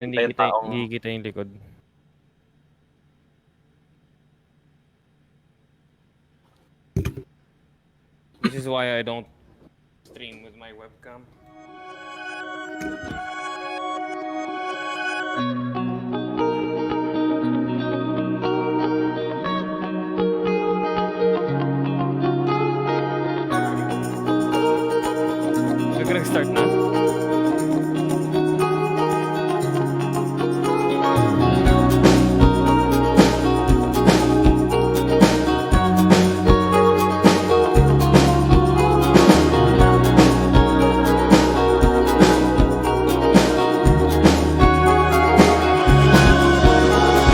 Hindi May kita taong hindi kita yung likod. This is why I don't stream with my webcam. Nag-start na?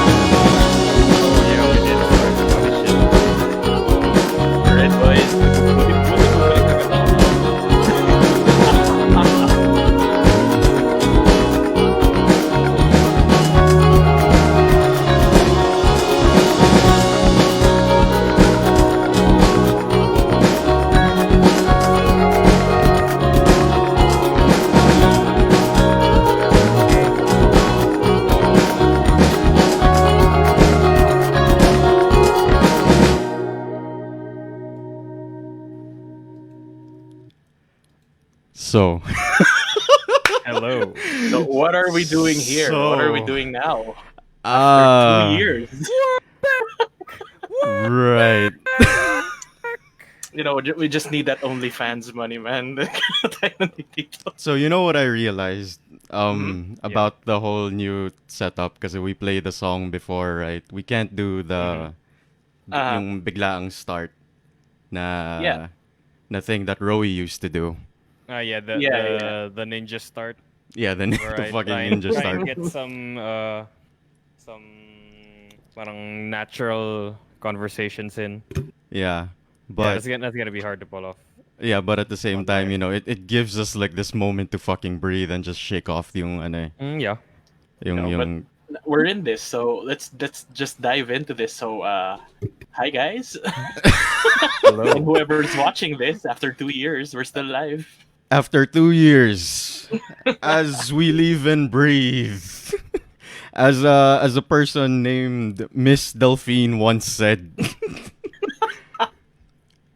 Oh yeah, we did start. Holy shit. Alright, boys. Buti bumalik agad ako. So, Hello. So what are we doing here? What are we So- doing now? After 2 years. right. You know, we just need that OnlyFans money, man. Tayo nandito. So you know what I realized Yeah. about the whole new setup because we played the song before, right? We can't do the yung biglaang start na Yeah. na thing that Rowie used to do. Yeah, Yeah, the ninja start. Yeah, the, Where the I fucking try ninja and start. get some parang natural conversations in. Yeah. Yeah, But that's gonna be hard to pull off. yeah, but at the same On time, there. you know, it gives us like this moment to fucking breathe and just shake off yung ano, Yeah. yung No, but we're in this, so let's just dive into this. So hi guys. And Hello. whoever's watching this after 2 years, we're still live. after 2 years, as we live and breathe, as a person named Miss Delphine once said,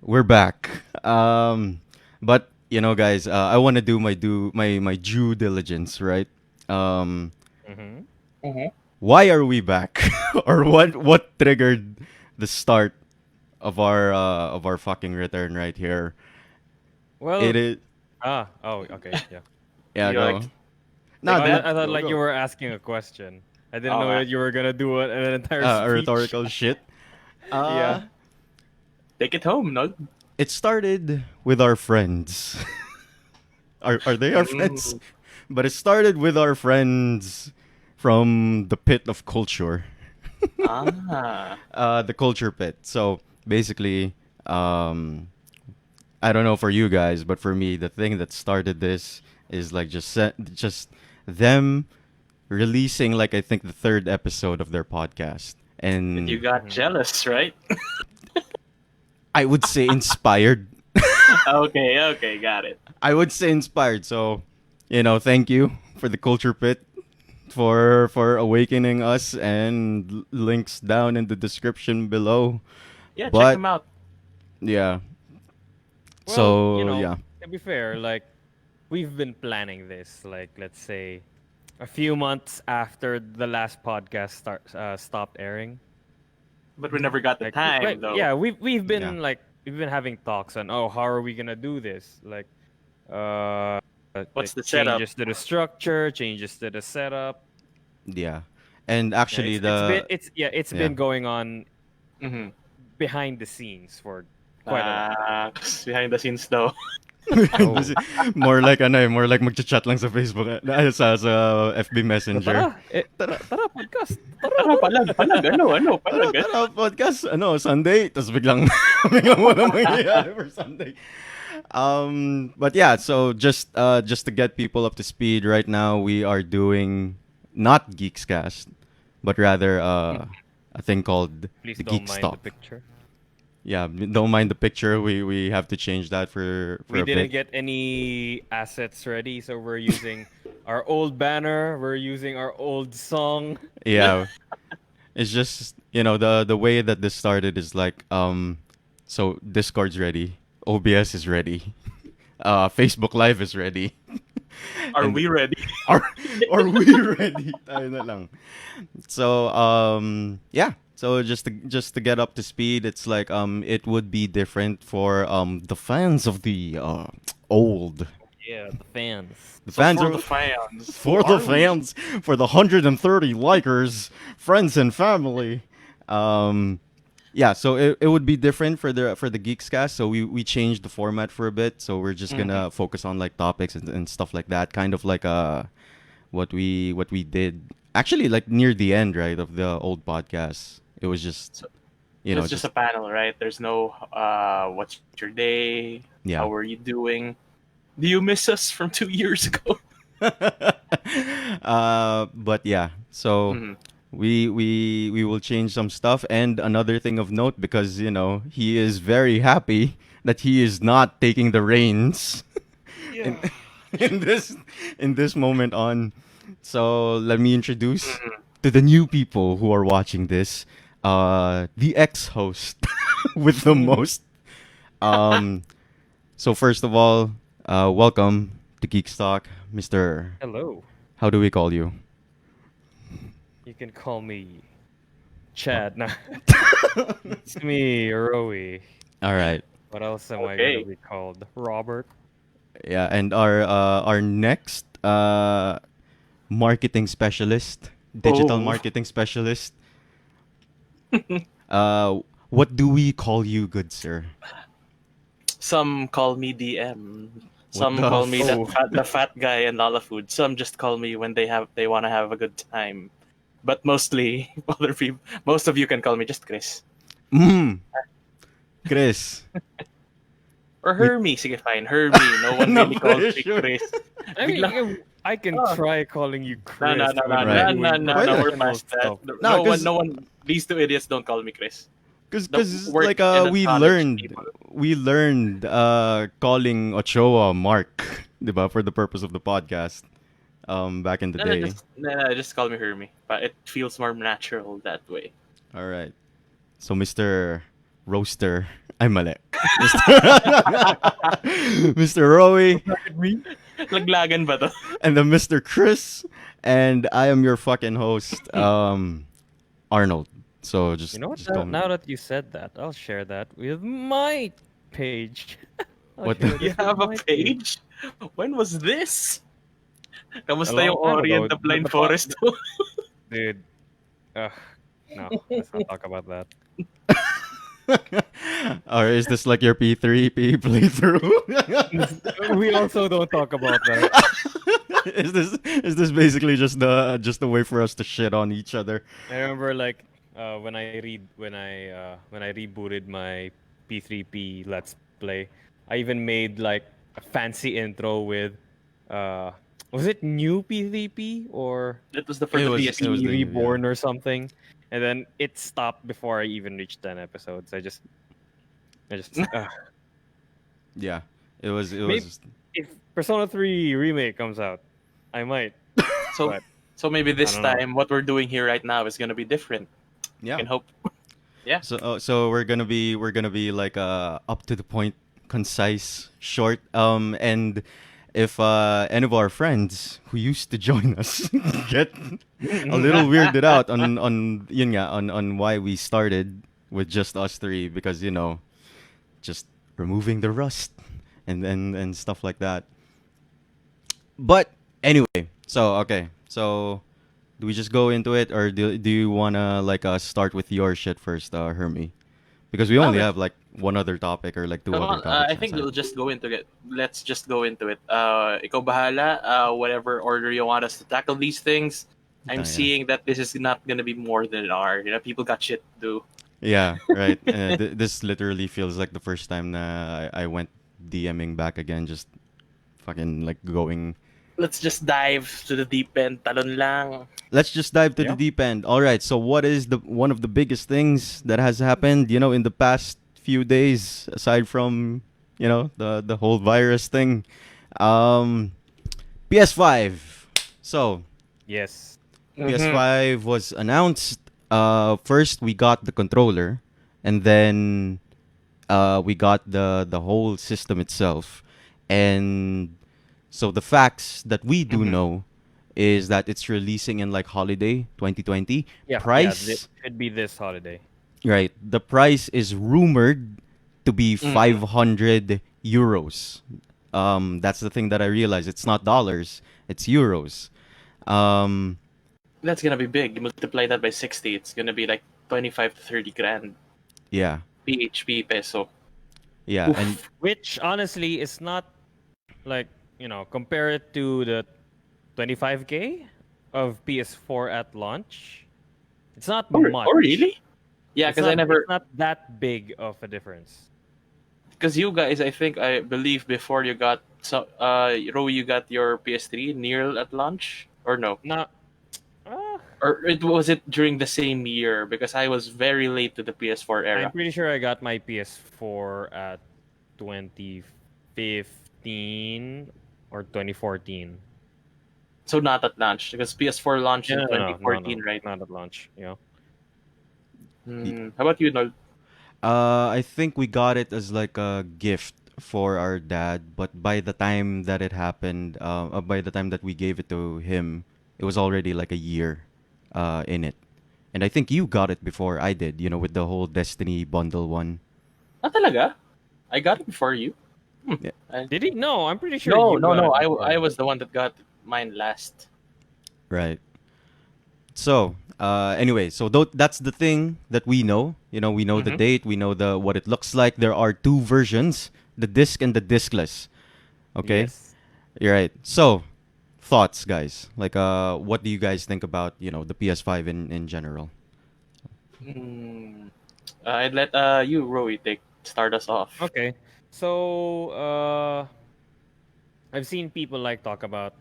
we're back. But you know, guys, I want to do my due diligence, right? Mm-hmm. Why are we back, or what triggered the start of our fucking return right here? Well, It is oh, okay, yeah. yeah, You go. like No, like I, that? I thought go, like go. you were asking a question. I didn't Oh, know that you were gonna do an entire A speech. rhetorical shit. Yeah. take it home, no? It started with our friends. Are they our friends? But it started with our friends from the pit of culture. The culture pit. So basically, I don't know for you guys, but for me, the thing that started this is like just them releasing like I think the third episode of their podcast, and You got jealous, right? I would say inspired. Okay, got it. I would say inspired. So, you know, thank you for the culture pit for awakening us, and links down in the description below. Yeah, check But them out. yeah. Well, So you know, yeah. to be fair, like we've been planning this, like let's say, a few months after the last podcast stopped airing. But we never got the Like, time, like, though. yeah, we've been Yeah. like we've been having talks on how are we gonna do this? Like, What's like the setup? changes to the structure, changes to the setup. Yeah. And Yeah, actually it's yeah. been going on Mm-hmm. behind the scenes for quite a while. Behind the scenes, though. more like ano, more like magcha-chat lang sa Facebook, sa FB Messenger. Tara, podcast. Tara, palag, ano, palag. Tara, podcast, Sunday, tapos biglang wala mangyayari for Sunday. But yeah, so just to get people up to speed, right now we are doing not Geekscast, but rather a thing called Please the don't Geek mind Stop. the picture. Yeah, don't mind the picture. We have to change that for We a didn't bit. get any assets ready, so we're using our old banner. We're using our old song. Yeah, it's just the way that this started is like so Discord's ready, OBS is ready, Facebook Live is ready, Are and we ready? are are we ready? Tayo na lang. So yeah. So just to get up to speed, it's like it would be different for the fans of the old. Yeah, the fans. The So fans for are the fans, who for the are we? fans, for the 130 likers, friends and family. Um yeah, so it would be different for the Geeks cast. So we changed the format for a bit. So we're just Mhm. gonna focus on like topics and stuff like that. Kind of like what we did actually like near the end, right, of the old podcast. It was just So, so it's just just a panel, right? There's no what's your day? yeah. How are you doing? Do you miss us from 2 years ago? But yeah, so Mhm. we will change some stuff. And another thing of note, because he is very happy that he is not taking the reins in Yeah. in this in this moment on. So let me introduce Mhm. to the new people who are watching this, the ex-host with the most. Um, so first of all, welcome to Geek Stock, Mister. Hello. How do we call you? You can call me Chad. Nah. It's me, Rowie. All right. What else am I gonna Okay. be called? Robert. Yeah, and our next marketing specialist, digital Oh, marketing specialist. Uh, what do we call you, good sir? some call me DM. What Some the call me Oh, the fat guy in Lala Food. Some just call me when they want to have a good time. But mostly, most of you can call me just Chris Mm, Chris. or We Hermie. Sige, fine, Hermie. No one no really calls me pressure. Chris. I mean, Bigla, I can oh, try calling you no, no, Chris no, no, when we're Right. no, no, doing no, Why no. not? We're professional past that. stuff. No, No one, cause no one. These two idiots don't call me Chris. cause The cause work like in the we college learned people. we learned calling Ochoa Mark, diba, for the purpose of the podcast back in the day. No, just call me Hermie. But it feels more natural that way. All right. So Mr. Roaster, ay mali. Mr. Mr. Rowie At me? Laglagan ba to? and the Mr. Chris, and I am your fucking host, Arnold. So You just know what? just call me. Now that you said that, I'll share that with my page. I'll What share the- You this with have a my page? When was this? A Kamusta long yung time Ori ago. and the Blind The pod, Forest? dude. Ugh, no, let's not talk about that. Or is this like your P3P playthrough? We also don't talk about that. Is this basically just a way for us to shit on each other? I remember like when I rebooted my P3P Let's Play, I even made like a fancy intro with uh was it new P3P or That was for It the was PSP. the yeah. Reborn or something? And then it stopped before I even reached 10 episodes. I just Yeah. It maybe was if Persona 3 remake comes out, I might, So, but so maybe I this don't know. time what we're doing here right now is gonna be different. You yeah. can hope. Yeah. So we're gonna be like up to the point, concise, short. And if any of our friends who used to join us get a little weirded out on yun nga, on why we started with just us three, because just removing the rust and stuff like that. But anyway, so okay, so do we just go into it, or do you wanna like start with your shit first, Hermie? Because we only Okay. have like one other topic or like two Come other on, topics I think aside. we'll just go into it. Let's just go into it. Ikaw bahala. Whatever order you want us to tackle these things. I'm Yeah. seeing that this is not gonna be more than an hour. People got shit to do. Yeah, right. This literally feels like the first time I went DMing back again, just fucking like going. Let's just dive to the deep end. Talon lang. Let's just dive to the Yeah. deep end. All right. So, what is the one of the biggest things that has happened, in the past few days, aside from, the whole virus thing? PS5 So Yes. PS5 was announced. First we got the controller, and then we got the whole system itself. And so the facts that we do Mhm. know is that it's releasing in like holiday 2020. Yeah. Yeah. It Price, should be this holiday. right? The price is rumored to be Mhm. 500 euros. That's the thing that I realized. It's not dollars, it's euros. Um, That's gonna be big. You multiply that by 60, it's gonna be like 25 to 30 grand yeah, PHP peso. yeah, and Oof. Which honestly is not like, compare it to the 25K of PS4 at launch. It's not Oh, much. really? Yeah, because I It's never. not that big of a difference. Because you guys, I believe before you got so Ro, you got your PS3 near at launch or no? Not uh, Or it was it during the same year? Because I was very late to the PS4 I'm era. pretty sure I got my PS4 at 2015 or 2014. So not at launch because PS4 launched Yeah, in no. 2014, right? Not at launch, How about you, Noel? I think we got it as like a gift for our dad, but by the time that it happened, by the time that we gave it to him, it was already like a year in it. And I think you got it before I did, with the whole Destiny bundle one. Ah, talaga? I got it before you. Yeah, I- Did he? No, I'm pretty sure no, you no, got no. it I before. was the one that got mine last. right. So, anyway, so that's the thing that we know. We know the Mm-hmm. date, we know the what it looks like. There are two versions, the disc and the discless. Okay? Yes. You're right. So, thoughts, guys. Like, what do you guys think about the PS5 in general? Mm. I'd let you, Roy, take start us off. Okay. So, I've seen people like talk about,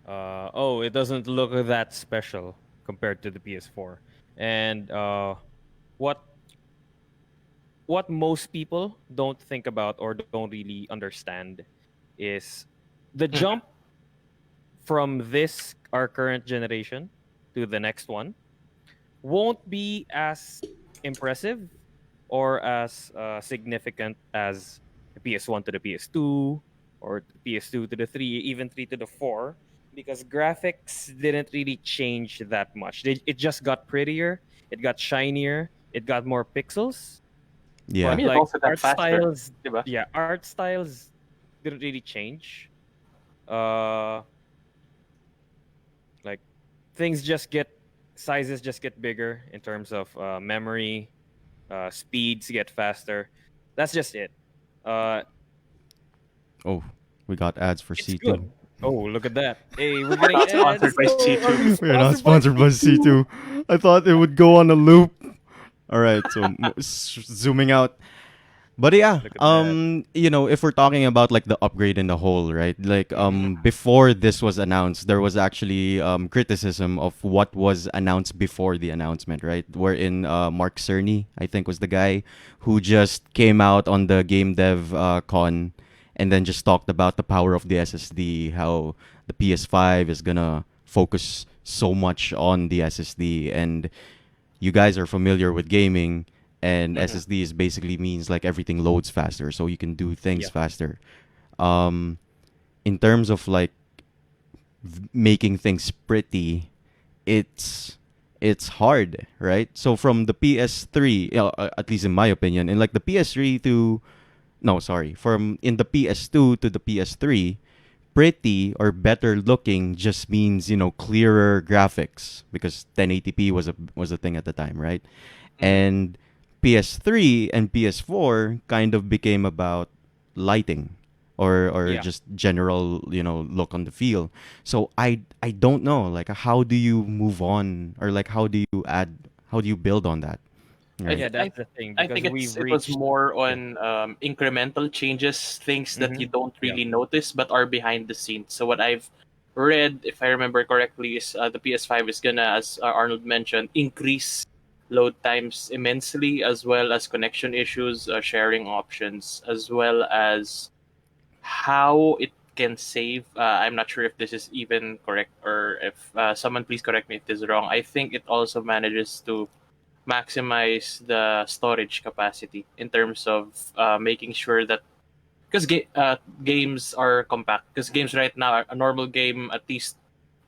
oh, it doesn't look that special compared to the PS4, and what what most people don't think about or don't really understand is the Mhm. jump from this our current generation to the next one won't be as impressive or as significant as the PS1 to the PS2 or the PS2 to the 3, even 3 to the 4, because graphics didn't really change that much. It just got prettier, it got shinier, it got more pixels, I Yeah. but mean, it like also got faster, diba? art styles didn't really change. Uh, like things just get sizes just get bigger in terms of memory, speeds get faster. That's just it. Uh, Oh, we got ads for it's C2. good. Oh, look at that! Hey, we're We're getting not sponsored ads. by Oh, are C2. we We are not sponsored by sponsored by C2? C2. I thought it would go on a loop. All right, so zooming out. But yeah, Look at that. if we're talking about like the upgrade in the whole, right? Like Hmm. before this was announced, there was actually criticism of what was announced before the announcement, right? Wherein Mark Cerny, I think, was the guy who just came out on the game dev con and then just talked about the power of the SSD, how the PS5 is gonna focus so much on the SSD, and you guys are familiar with gaming, and Mhm. SSD is basically means like everything loads faster, so you can do things Yeah. faster. Um, in terms of like making things pretty, it's it's hard, right? So from the PS3, at least in my opinion, in like the PS3 to no, sorry, from in the PS2 to the PS3, pretty or better looking just means clearer graphics because 1080p was a thing at the time, right? Mhm. And PS3 and PS4 kind of became about lighting or Yeah. just general look on the feel. So I don't know, like, how do you move on, or like how do you build on that, I, right? Yeah, th- I that's the thing I because think we've it was reached. more Yeah. on incremental changes, things that Hmm. you don't Yeah. really notice but are behind the scenes. So what I've read, if I remember correctly, is the PS5 is gonna, as Arnold mentioned, increase load times immensely, as well as connection issues, sharing options, as well as how it can save. I'm not sure if this is even correct, or if someone please correct me if this is wrong. I think it also manages to maximize the storage capacity in terms of making sure that because games are compact. Because games right now, a normal game at least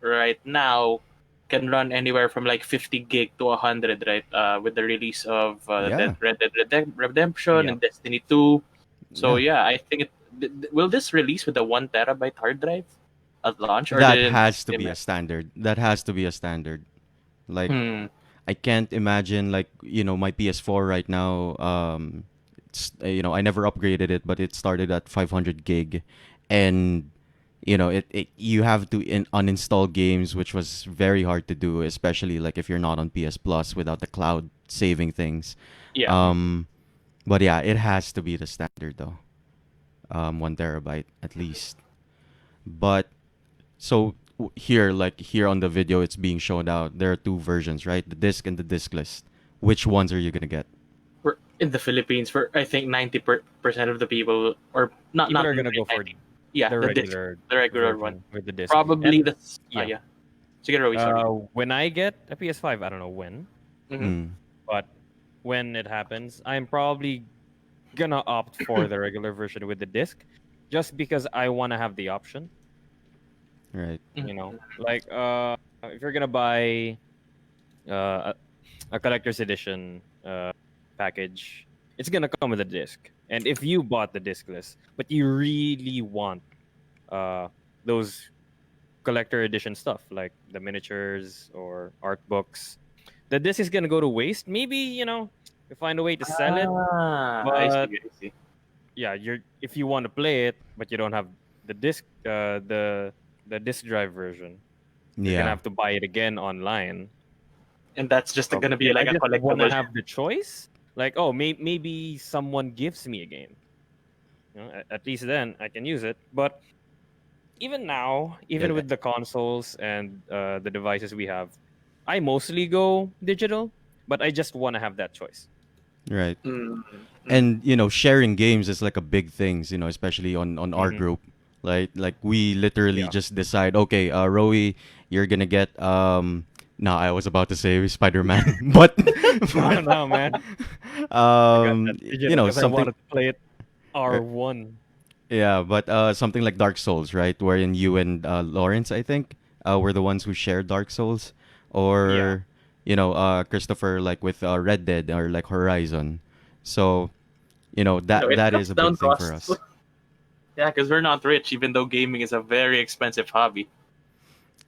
right now can run anywhere from like 50 gig to 100, right? With the release of Yeah. Red Dead Redemption Yeah. and Destiny 2. So Yeah. yeah, I think will this release with a 1 terabyte hard drive at launch, or That did it has to be a limit? standard. That has to be a standard. Like Hmm. I can't imagine like my PS4 right now. I never upgraded it, but it started at 500 gig, and it you have to uninstall games, which was very hard to do, especially like if you're not on PS Plus without the cloud saving things. Yeah. Um, but yeah, it has to be the standard though. 1 terabyte at least. But so here on the video, it's being shown out. There are two versions, right? The disc and the discless. Which ones are you gonna get? We're in the Philippines. For I think 90% of the people, or People not are gonna go 90, for yeah, the the regular regular one. version with the disc. Probably And the yeah, yeah. Sige, Rowie, sorry. when I get a PS5, I don't know when, Hmm. Mm, but when it happens, I'm probably gonna opt for the regular version with the disc, just because I want to have the option. right. Like if you're gonna buy a, a collector's edition package, it's gonna come with a disc. And if you bought the discless, but you really want uh, those collector edition stuff like the miniatures or art books, the disc is gonna go to waste. Maybe you find a way to sell it, I see. but I see. yeah, if you want to play it, but you don't have the disc, the disc drive version, you're gonna Yeah. have to buy it again online. And that's just So gonna be I like a just want to collectible. have the choice. Like, oh, maybe someone gives me a game. At least then I can use it. But even now, even Yeah. with the consoles and the devices we have, I mostly go digital. But I just want to have that choice. Right. Mm, mm. And sharing games is like a big thing, especially on our Hmm. group. Like we literally Yeah. just decide, okay, Rowie, you're gonna get no, I was about to say Spider-Man, but I don't know, man. I got that digital because I something. wanted to play it er, R1. Yeah, but something like Dark Souls, right? Wherein you and Lawrence, I think, were the ones who shared Dark Souls, Yeah. or Christopher, like with Red Dead or like Horizon. So It that is cuts a down big thing for costs. us. Yeah, because we're not rich, even though gaming is a very expensive hobby.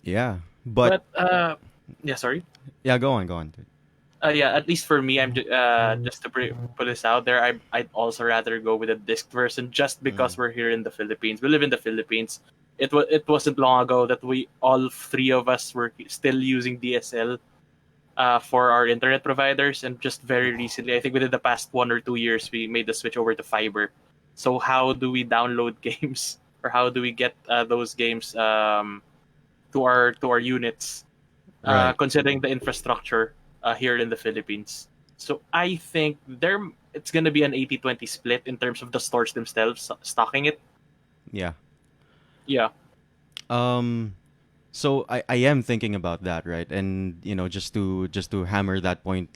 Yeah, but But yeah, sorry. yeah, go on. Dude. Yeah, at least for me, just to put this out there. I'd also rather go with a disc version, just Mm. because we're here in the Philippines. We live in the Philippines. It wasn't long ago that we all three of us were still using DSL for our internet providers, and just very recently, I think within the past 1 or 2 years, we made the switch over to fiber. So how do we download games, or how do we get those games to our units, Right. considering the infrastructure here in the Philippines? So I think it's gonna be an 80-20 split in terms of the stores themselves stocking it. Yeah. Yeah. Um. So I am thinking about that, right? And just to hammer that point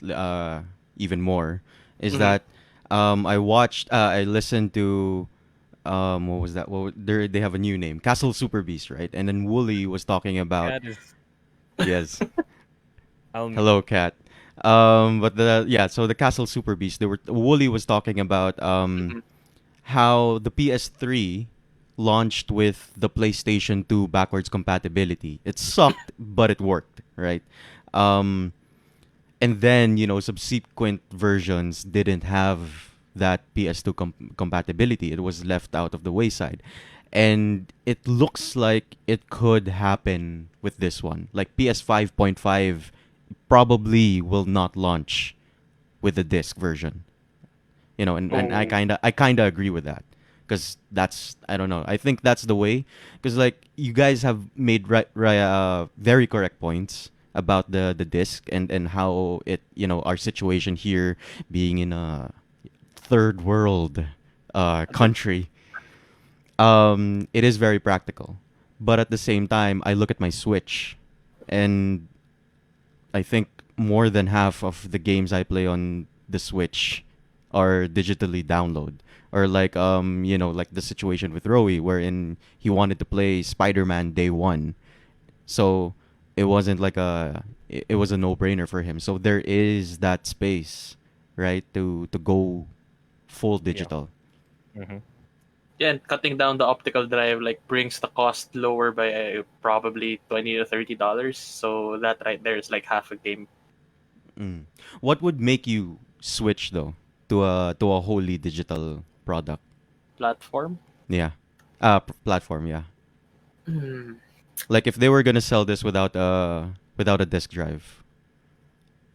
even more, is Hmm. that I listened to what was that? Well, they have a new name, Castle Super Beast, right? And then Wooly was talking about That is. yes, I'll mute. hello cat. But so the Castle Super Beast, they were Wooly was talking about Hmm. how the PS3 launched with the PlayStation 2 backwards compatibility. It sucked, but it worked, right? Um, and then subsequent versions didn't have that PS2 compatibility. It was left out of the wayside, and it looks like it could happen with this one. Like PS 5.5 probably will not launch with the disc version. And I Oh. kind of agree with that, because that's, I don't know, I think that's the way, because like you guys have made very correct points about the disc, and how it, our situation here, being in a third world country, it is very practical. But at the same time, I look at my Switch, and I think more than half of the games I play on the Switch are digitally download. Or like like the situation with Rowie wherein he wanted to play Spider-Man day 1. So it wasn't like it was a no-brainer for him. So there is that space, right, to go full Yeah. digital. Mm-hmm. Yeah, and cutting down the optical drive like brings the cost lower by probably $20 to $30. So that right there is like half a game Mm. What would make you switch though to a wholly digital product? platform. Yeah. Platform, yeah. Hmm. Like if they were gonna sell this without a disk drive,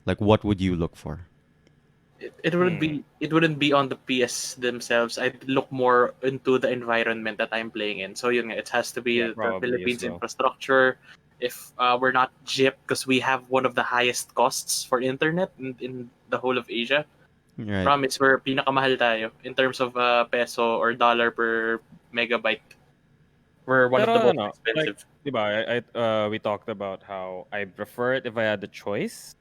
like what would you look for? Hmm. It wouldn't be on the PS themselves. I'd look more into the environment that I'm playing in. So yun nga, it has to be Yeah, the probably as Philippines well. infrastructure. If we're not JIP, because we have one of the highest costs for internet in the whole of Asia. Right. Promise, we're pinakamahal tayo in terms of peso or dollar per megabyte. We're one of the Pero most ano, like, expensive. diba, we talked about how I prefer it if I had the choice.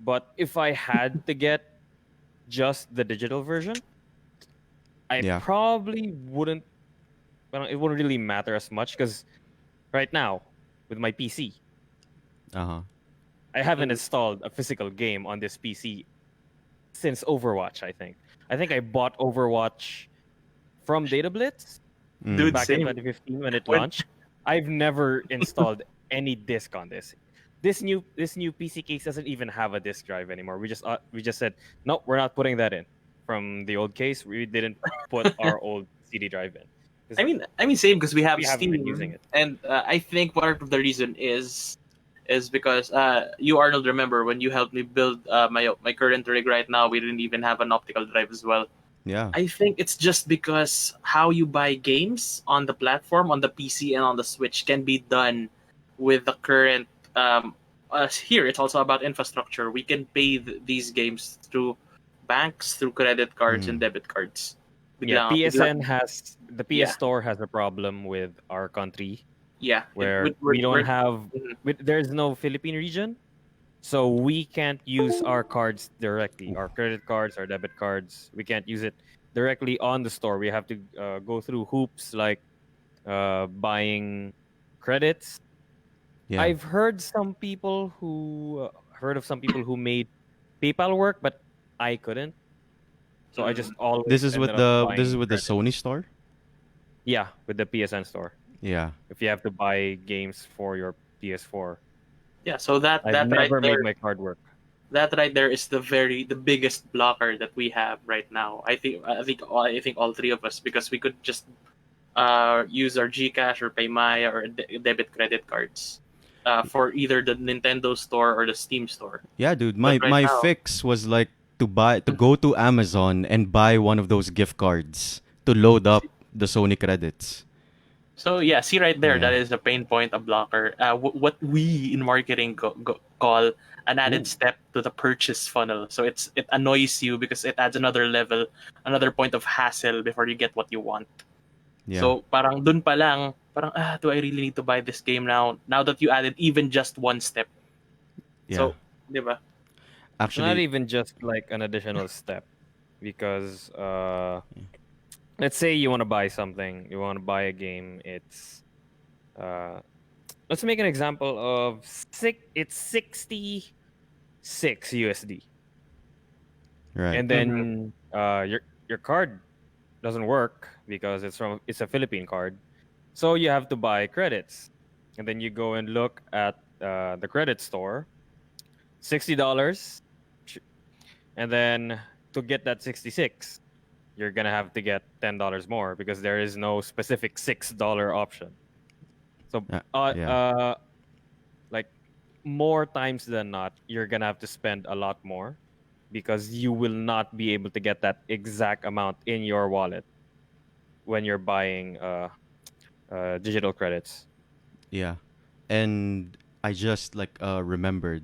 But if I had to get just the digital version, I Yeah. probably wouldn't. Well, it wouldn't really matter as much because right now with my PC, Uh-huh. I haven't Mhm. installed a physical game on this PC since Overwatch. I think I bought Overwatch from Data Blitz Mm. Dude, back in same. 2015 when it When launched. I've never installed any disc on this. This new PC case doesn't even have a disc drive anymore. We just said no, we're not putting that in. From the old case, we didn't put our old CD drive in because I mean, same because we have we haven't been using Steam, it. and I think part of the reason is because you Arnold remember when you helped me build my current rig right now. We didn't even have an optical drive as well. Yeah. I think it's just because how you buy games on the platform, on the PC and on the Switch can be done with the current. Here, it's also about infrastructure. We can pay these games through banks, through credit cards and Mm. debit cards. Yeah, Bigla, the PS yeah, Store has a problem with our country yeah. where we don't have Mhm. there's no Philippine region. So we can't use our cards directly, our credit cards, our debit cards. We can't use it directly on the store. We have to go through hoops like buying credits. Yeah. I've heard of some people who made PayPal work, but I couldn't. So I just Mm. always ended up This is buying with the Sony credits. store? Yeah, with the PSN store. Yeah. If you have to buy games for your PS4, Yeah, so that I've that right never made there, my card work. that right there is the biggest blocker that we have right now. I think all three of us, because we could just use our GCash or Paymaya or debit credit cards for either the Nintendo store or the Steam store. Yeah, dude. But right My now, fix was like to go to Amazon and buy one of those gift cards to load up the Sony credits. so yeah, see right there, Yeah. that is a pain point, a blocker. What we in marketing call an added Ooh. step to the purchase funnel. So it annoys you because it adds another level, another point of hassle before you get what you want. Yeah. So parang dun pa lang, parang do I really need to buy this game now? Now that you added even just one step. Yeah. So, di ba? It's not Actually, even just like an additional step because let's say you want to buy something, you want to buy a game. Uh, let's make an example of it's 66 USD, right. and Mm-hmm. then your card doesn't work because it's a Philippine card, so you have to buy credits, and then you go and look at the credit store, $60, and then to get that 66, you're gonna have to get $10 more because there is no specific $6 option. So Yeah. like more times than not, you're gonna have to spend a lot more because you will not be able to get that exact amount in your wallet when you're buying digital credits. Yeah. And I just like remembered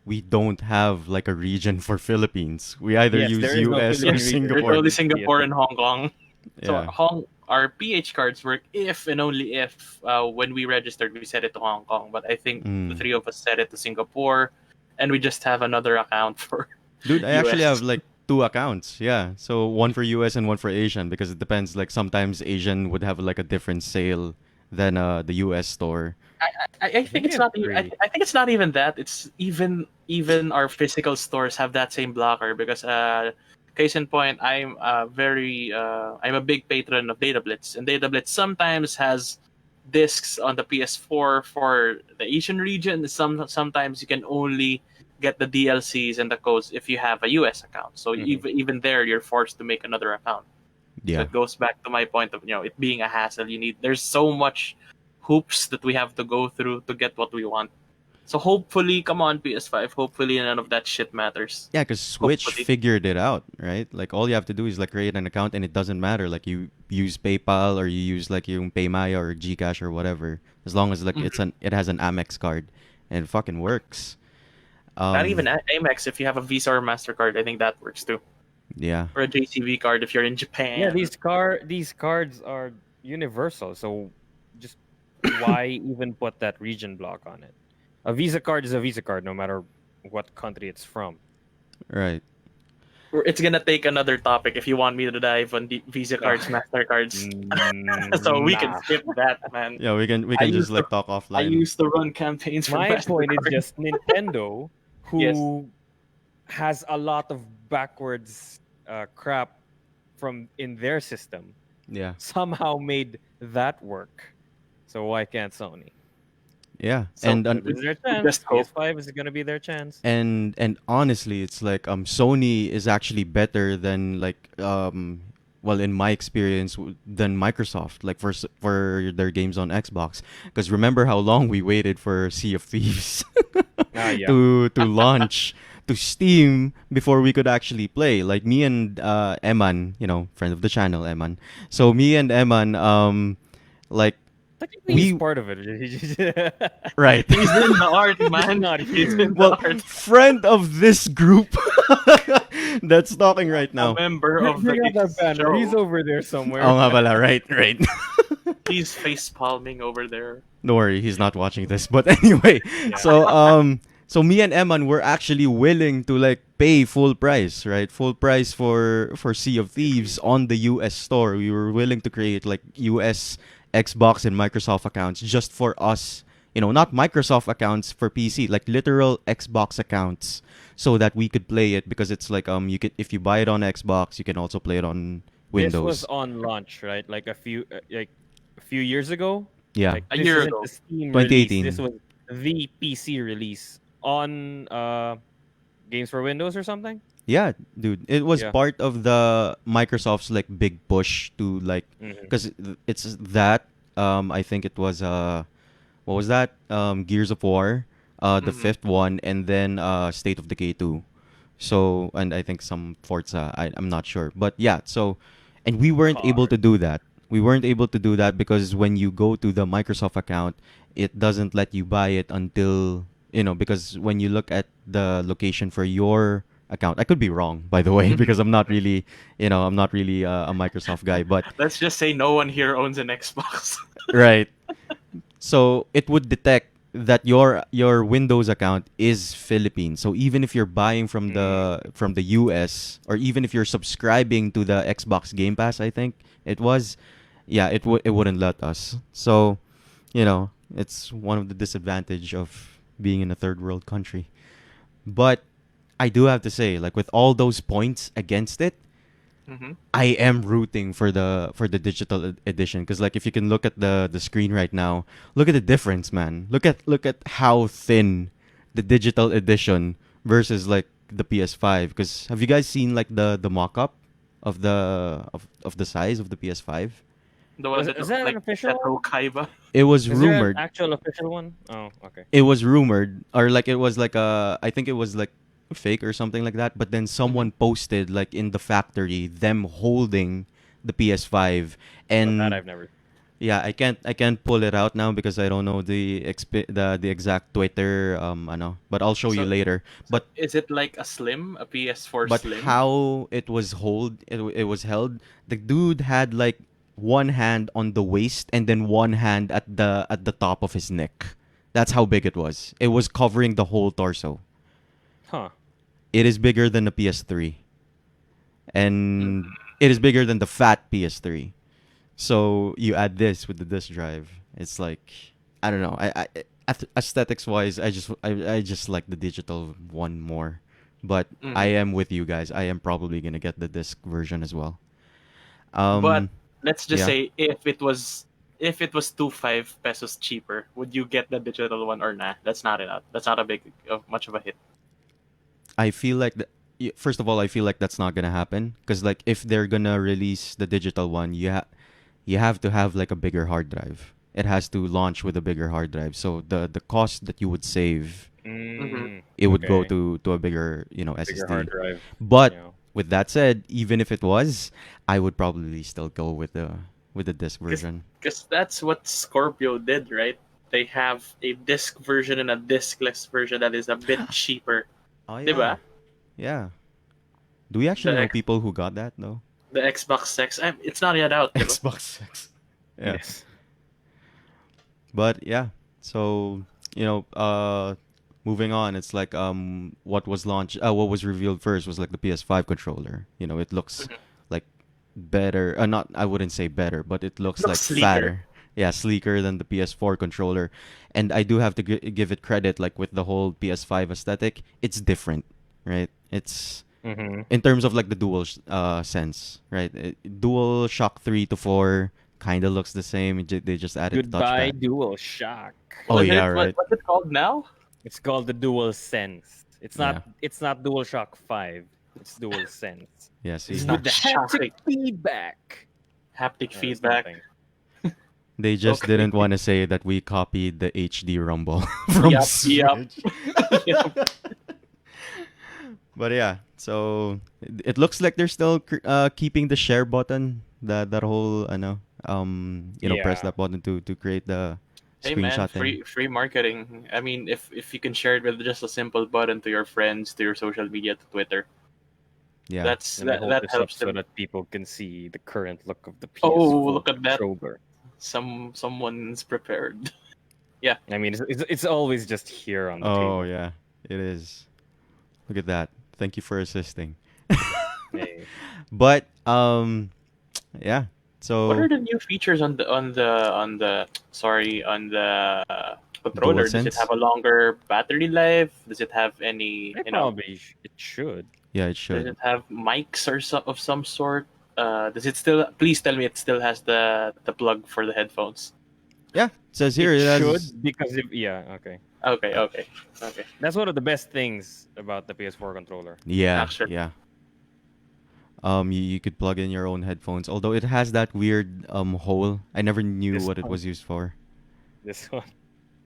we don't have like a region for Philippines. We either Yes, use there is no US or Philippine Yes, region there's for Singapore. only the Singapore PSN. and Hong Kong. So Yeah. our PH cards work if and only if when we registered we set it to Hong Kong. But I think the Mm. three of us set it to Singapore, and we just have another account for Dude, I actually have US. like two accounts. Yeah. So one for US and one for Asian because it depends. Like sometimes Asian would have like a different sale than the US store. I I think think I it's have not. three. I think it's not even that. It's even our physical stores have that same blocker because case in point, I'm a big patron of Data Blitz, and Data Blitz sometimes has discs on the PS4 for the Asian region. Sometimes you can only get the DLCs and the codes if you have a US account. So Mhm. even there, you're forced to make another account. So Yeah. it goes back to my point of it being a hassle. There's so much hoops that we have to go through to get what we want. So hopefully, come on PS5. Hopefully, none of that shit matters. Yeah, because Switch Hopefully. figured it out, right? Like all you have to do is like create an account and it doesn't matter. Like you use PayPal or you use like yung PayMaya or GCash or whatever. As long as like Mhm. it has an Amex card and it fucking works. Not even Um Amex. If you have a Visa or Mastercard, I think that works too. yeah. Or a JCB card if you're in Yeah, Japan. these cards are universal. So just why even put that region block on it? A Visa card is a Visa card, no matter what country it's from. Right. It's gonna take another topic if you want me to dive on the Visa cards, Ugh, Mastercards. So we can nah. skip that, man. Yeah, we I can just used to like talk I offline. used to run campaigns for My point is Mastercard. just Nintendo, Yes. who has a lot of backwards crap from in their system, Yeah. somehow made that work. So why can't Sony? Yeah. So So this is their we chance. just hope. PS5 is gonna be their chance. And honestly, it's like Sony is actually better than like well in my experience than Microsoft like for their games on Xbox because remember how long we waited for Sea of Thieves Ah, yeah. to launch to Steam before we could actually play. Like me and Eman, friend of the channel, Eman. So me and Eman like Technically, he's we part of it. right. He's in the art, He's just man. not He's here. in the Well, art. friend of this group that's talking right A now. member of the Bring out that GIX banner. He's show. over there somewhere. Oh, nga pala. Right, right. He's face palming over there. Don't worry, he's not watching this. But anyway, Yeah. so me and Eman were actually willing to like pay full price, right? Full price for Sea of Thieves on the US store. We were willing to create like US Xbox and Microsoft accounts just for us. Not Microsoft accounts for PC, like literal Xbox accounts so that we could play it because it's like you could if you buy it on Xbox, you can also play it on This was Windows. on launch, right? Like a few years ago. Yeah. Like A this year isn't ago. the Steam release. This 2018. was the PC release on Games for Windows or something. Yeah, dude. It was Yeah. part of the Microsoft's like big push to like Hmm. cuz it's that I think it was what was that? Gears of War, the Hmm. fifth one and then State of Decay 2. So, and I think some Forza, I'm not sure. But yeah, so and we weren't able Car. to do that. We weren't able to do that because when you go to the Microsoft account, it doesn't let you buy it until, because when you look at the location for your account, I could be wrong, by the way, because I'm not really a Microsoft guy, but Let's just say no one here owns an Xbox. right. So it would detect that your Windows account is Philippine. So even if you're buying from the US or even if you're subscribing to the Xbox Game Pass, I think it was, yeah, it wouldn't let us. So, it's one of the disadvantage of being in a third world country. But I do have to say, like with all those points against it, Hmm. I am rooting for the digital edition because like if you can look at the screen right now, look at the difference, man. Look at how thin the digital edition versus like the PS5. Because have you guys seen like the mock-up of the size of the PS5? The one that Is looks that an like official one? Seto Kaiba. It was Is there an rumored. actual official one? Oh, okay. It was rumored or like it was like I think it was like fake or something like that, but then Hmm. someone posted like in the factory them holding the PS5 But that and I've never. Yeah, I can't pull it out now because I don't know the exact Twitter but I'll show you So, later. so But is it like a Slim, a PS4 but Slim? how it was held, the dude had like one hand on the waist and then one hand at the top of his neck. That's how big it was. It was covering the whole torso. Huh. It is bigger than the PS3 and Mm. it is bigger than the fat PS3. So you add this with the disk drive, it's like I don't know. Aesthetics wise, I just like the digital one more. But I Mhm. am with you guys. I am probably gonna get the disc version as well. But Um, let's just yeah. say if it was 25 pesos cheaper, would you get the digital one or nah? That's not enough. That's not a big much of a hit. I feel like first of all, I feel like that's not gonna happen because like if they're gonna release the digital one, you have to have like a bigger hard drive. It has to launch with a bigger hard drive. So the cost that you would save, Mm-hmm. it would go Okay. to a bigger Bigger hard SSD. drive. But Yeah. with that said, even if it was, I would probably still go with the disc Because version. that's what Scorpio did, right? They have a disc version and a discless version that is a bit cheaper, Oh yeah, diba? yeah. Do we actually The know X, people who got that though? the Xbox X, it's not yet out, diba? Xbox X. Yeah. Yes. But yeah, so moving on, it's like what was revealed first was like the PS5 controller. It looks Mhm. like better. Not I wouldn't say better, but it It looks looks like sleeker. fatter. Yeah, sleeker than the PS4 controller. And I do have to give it credit, like with the whole PS5 aesthetic, it's different, right? It's Mm-hmm. in terms of like the dual sense, right? Dual Shock 3 to 4 kind of looks the same. They just added the Goodbye, touchpad. Dual Shock. Oh What yeah, it what right. what's it called now? It's called the Dual Sense. It's Yeah. not. It's not Dual Shock 5. It's Dual Sense Yeah, It's see. with not the haptic shocking. feedback. Haptic It's feedback. nothing. They just Okay. didn't want to say that we copied the HD Rumble from Yup. Yup. Switch. Yup. But yeah, so it looks like they're still keeping the share button. That whole press Yeah. that button to create the Hey man, screenshot thing. free marketing. I mean, if you can share it with just a simple button to your friends, to your social media, to Twitter, Yeah. that's And they that hold that this up helps so them. that people can see the current look of the Oh, PS4 look at that! controller. Someone's prepared. Yeah. I mean, it's always just here on the Oh table. yeah, it is. Look at that. Thank you for assisting. Hey. But yeah. What are So the new features on the controller? Does it have DualSense. a longer battery life? Does it have any, It should. Yeah, it does should. it have mics or of some sort? Does it still? Please tell me it still has the plug for the headphones. Yeah, it says here It it has. should because yeah, okay. Okay, Uh, okay, okay. That's one of the best things about the PS4 controller. yeah, Actually, yeah. You could plug in your own headphones, although it has that weird hole. I never knew This what it one, was used for. this one,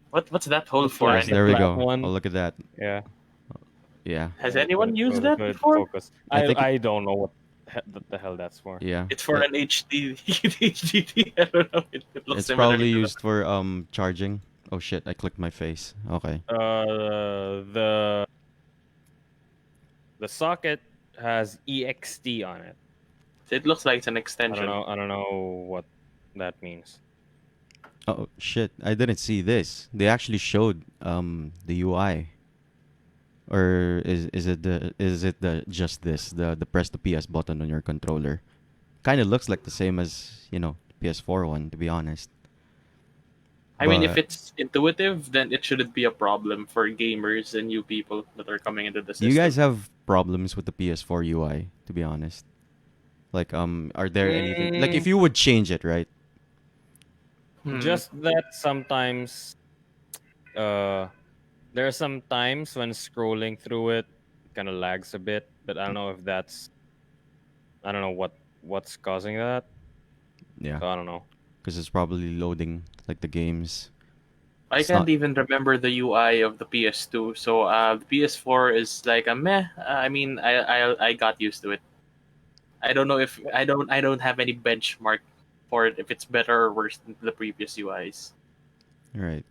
what's that hole the for Yes, plastic there we anyway? flat go. Oh, one. look at that. Yeah, Yeah, Has put anyone it, used put it, that put it before? focus. I think. I don't know the hell that's for. Yeah, It's for an HD HDD. I don't know. It looks it's similar probably to used for charging. Oh shit! I clicked my face. Okay. The the socket has EXT on it. it looks like it's an extension. I don't know what that means. Oh shit! I didn't see this. They actually showed the UI. Or is it the just this the press the PS button on your controller? Kind of looks like the same as PS4 one, to be honest. I mean, if But it's intuitive, then it shouldn't be a problem for gamers and new people that are coming into the do you guys system. have problems with the PS4 UI? To be honest, like are there anything like if Mm, you would change it, right? Hmm. just that sometimes uh there are some times when scrolling through it kind of lags a bit, but I don't know if that's I don't know what's causing that. Yeah, So I don't know. because it's probably loading like the games. I It's can't not. even remember the UI of the PS2, so the PS4 is like a meh. I mean, I got used to it. I don't know if I don't have any benchmark. for it if it's better or worse than the previous UIs. All right.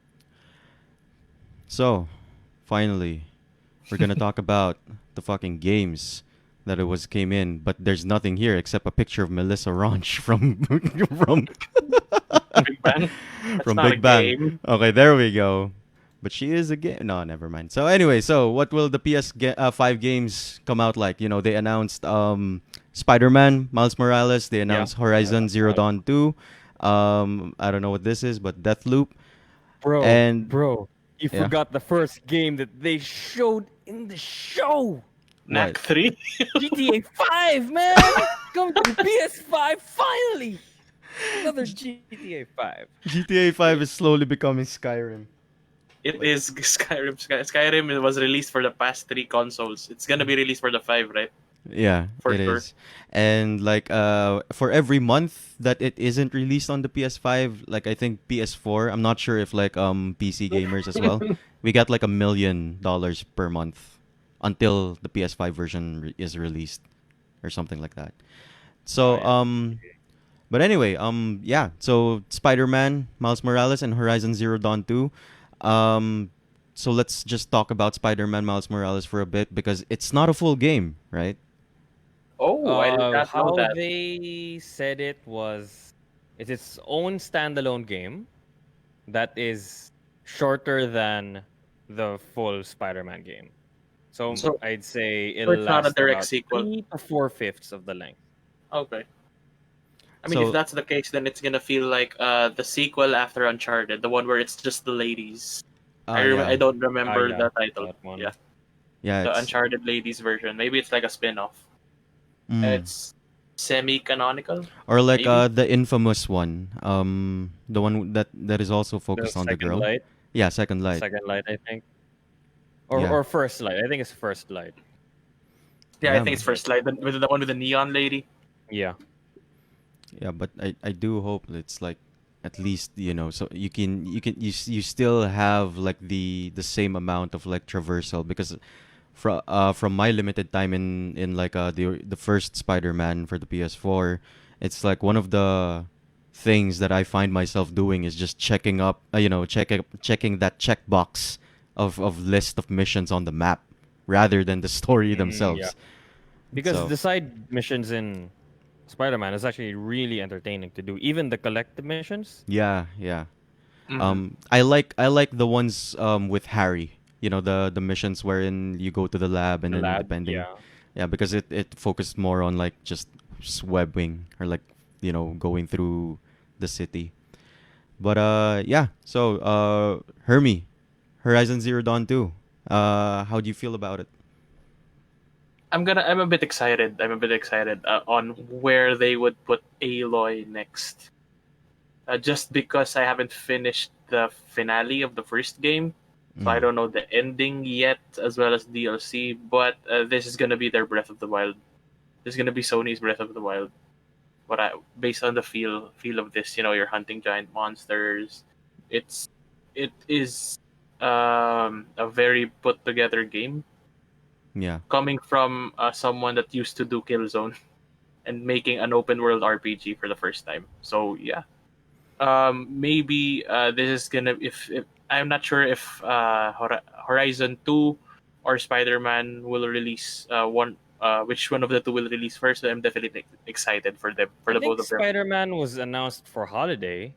So, finally, we're gonna talk about the fucking games that it was came in, but there's nothing here except a picture of Melissa Ranch from from Big Bang. That's from not a Big Bang. game. Okay, there we go. But she is a game. No, never mind. So anyway, so what will the PS5 games come out like? You know, they announced Spider-Man, Miles Morales. They Yeah. announced Horizon Zero Right. Dawn 2. I don't know what this is, but Deathloop. And Bro, you yeah, forgot the first game that they showed in the show. Knack what? 3. GTA 5, man! Coming to the PS5 finally! Another GTA 5. GTA 5 is slowly becoming Skyrim. It Like, is Skyrim. Skyrim was released for the past 3 consoles. It's gonna be released for the 5, right? yeah, For it sure. is. And like for every month that it isn't released on the PS5, like I think PS4, I'm not sure if like PC gamers as well, we got like $1 million per month until the PS5 version is released or something like that. Oh, So yeah. but anyway, yeah, so Spider-Man, Miles Morales and Horizon Zero Dawn 2. Um so let's just talk about Spider-Man Miles Morales for a bit because it's not a full game, right? Oh, I did not know How that. they said it was it's its own standalone game that is shorter than the full Spider-Man game. So So, I'd say so it'll it's not a last direct about sequel. 3 to 4 fifths of the length. Okay. I mean, if So that's the case, then it's gonna feel like the sequel after Uncharted, the one where it's just the ladies. yeah. I don't remember Yeah, the title. that one. Yeah, Yeah, the it's Uncharted ladies version. Maybe it's like a spin-off, and mm. it's semi-canonical. Or like Maybe. the infamous one. The one that is also The focused on the second girl. light, Yeah, Second Light. second light, I think, Yeah. or first light. I think it's first light. Yeah, I Yeah, think it's man. First Light, with the one with the neon lady. Yeah, Yeah, but I do hope it's like at least, you know, so you still have like the same amount of like traversal because from my limited time in like the first Spider-Man for the PS4, it's like one of the things that I find myself doing is just checking up, checking that checkbox of list of missions on the map rather than the story yeah. themselves. Because So, the side missions in Spider-Man is actually really entertaining to do. Even the collective missions. yeah, yeah. Mm-hmm. I like the ones with Harry. You know, the missions wherein you go to the lab and The then lab, depending, yeah. yeah, because it focused more on like just webbing or like going through the city. But yeah. So Hermie, Horizon Zero Dawn 2. How do you feel about it? I'm a bit excited. I'm a bit excited on where they would put Aloy next. Just because I haven't finished the finale of the first game, so I Mm. don't know the ending yet, as well as DLC. But this is gonna be their Breath of the Wild. This is gonna be Sony's Breath of the Wild. What I based on the feel of this, you're hunting giant monsters. It's it is a very put together game Yeah. coming from someone that used to do Killzone and making an open world RPG for the first time. So yeah, maybe this is gonna if I'm not sure if Horizon 2 or Spider-Man will release one which one of the two will release first. So I'm definitely excited for them, for I the think both of them. Spider-Man was announced for holiday,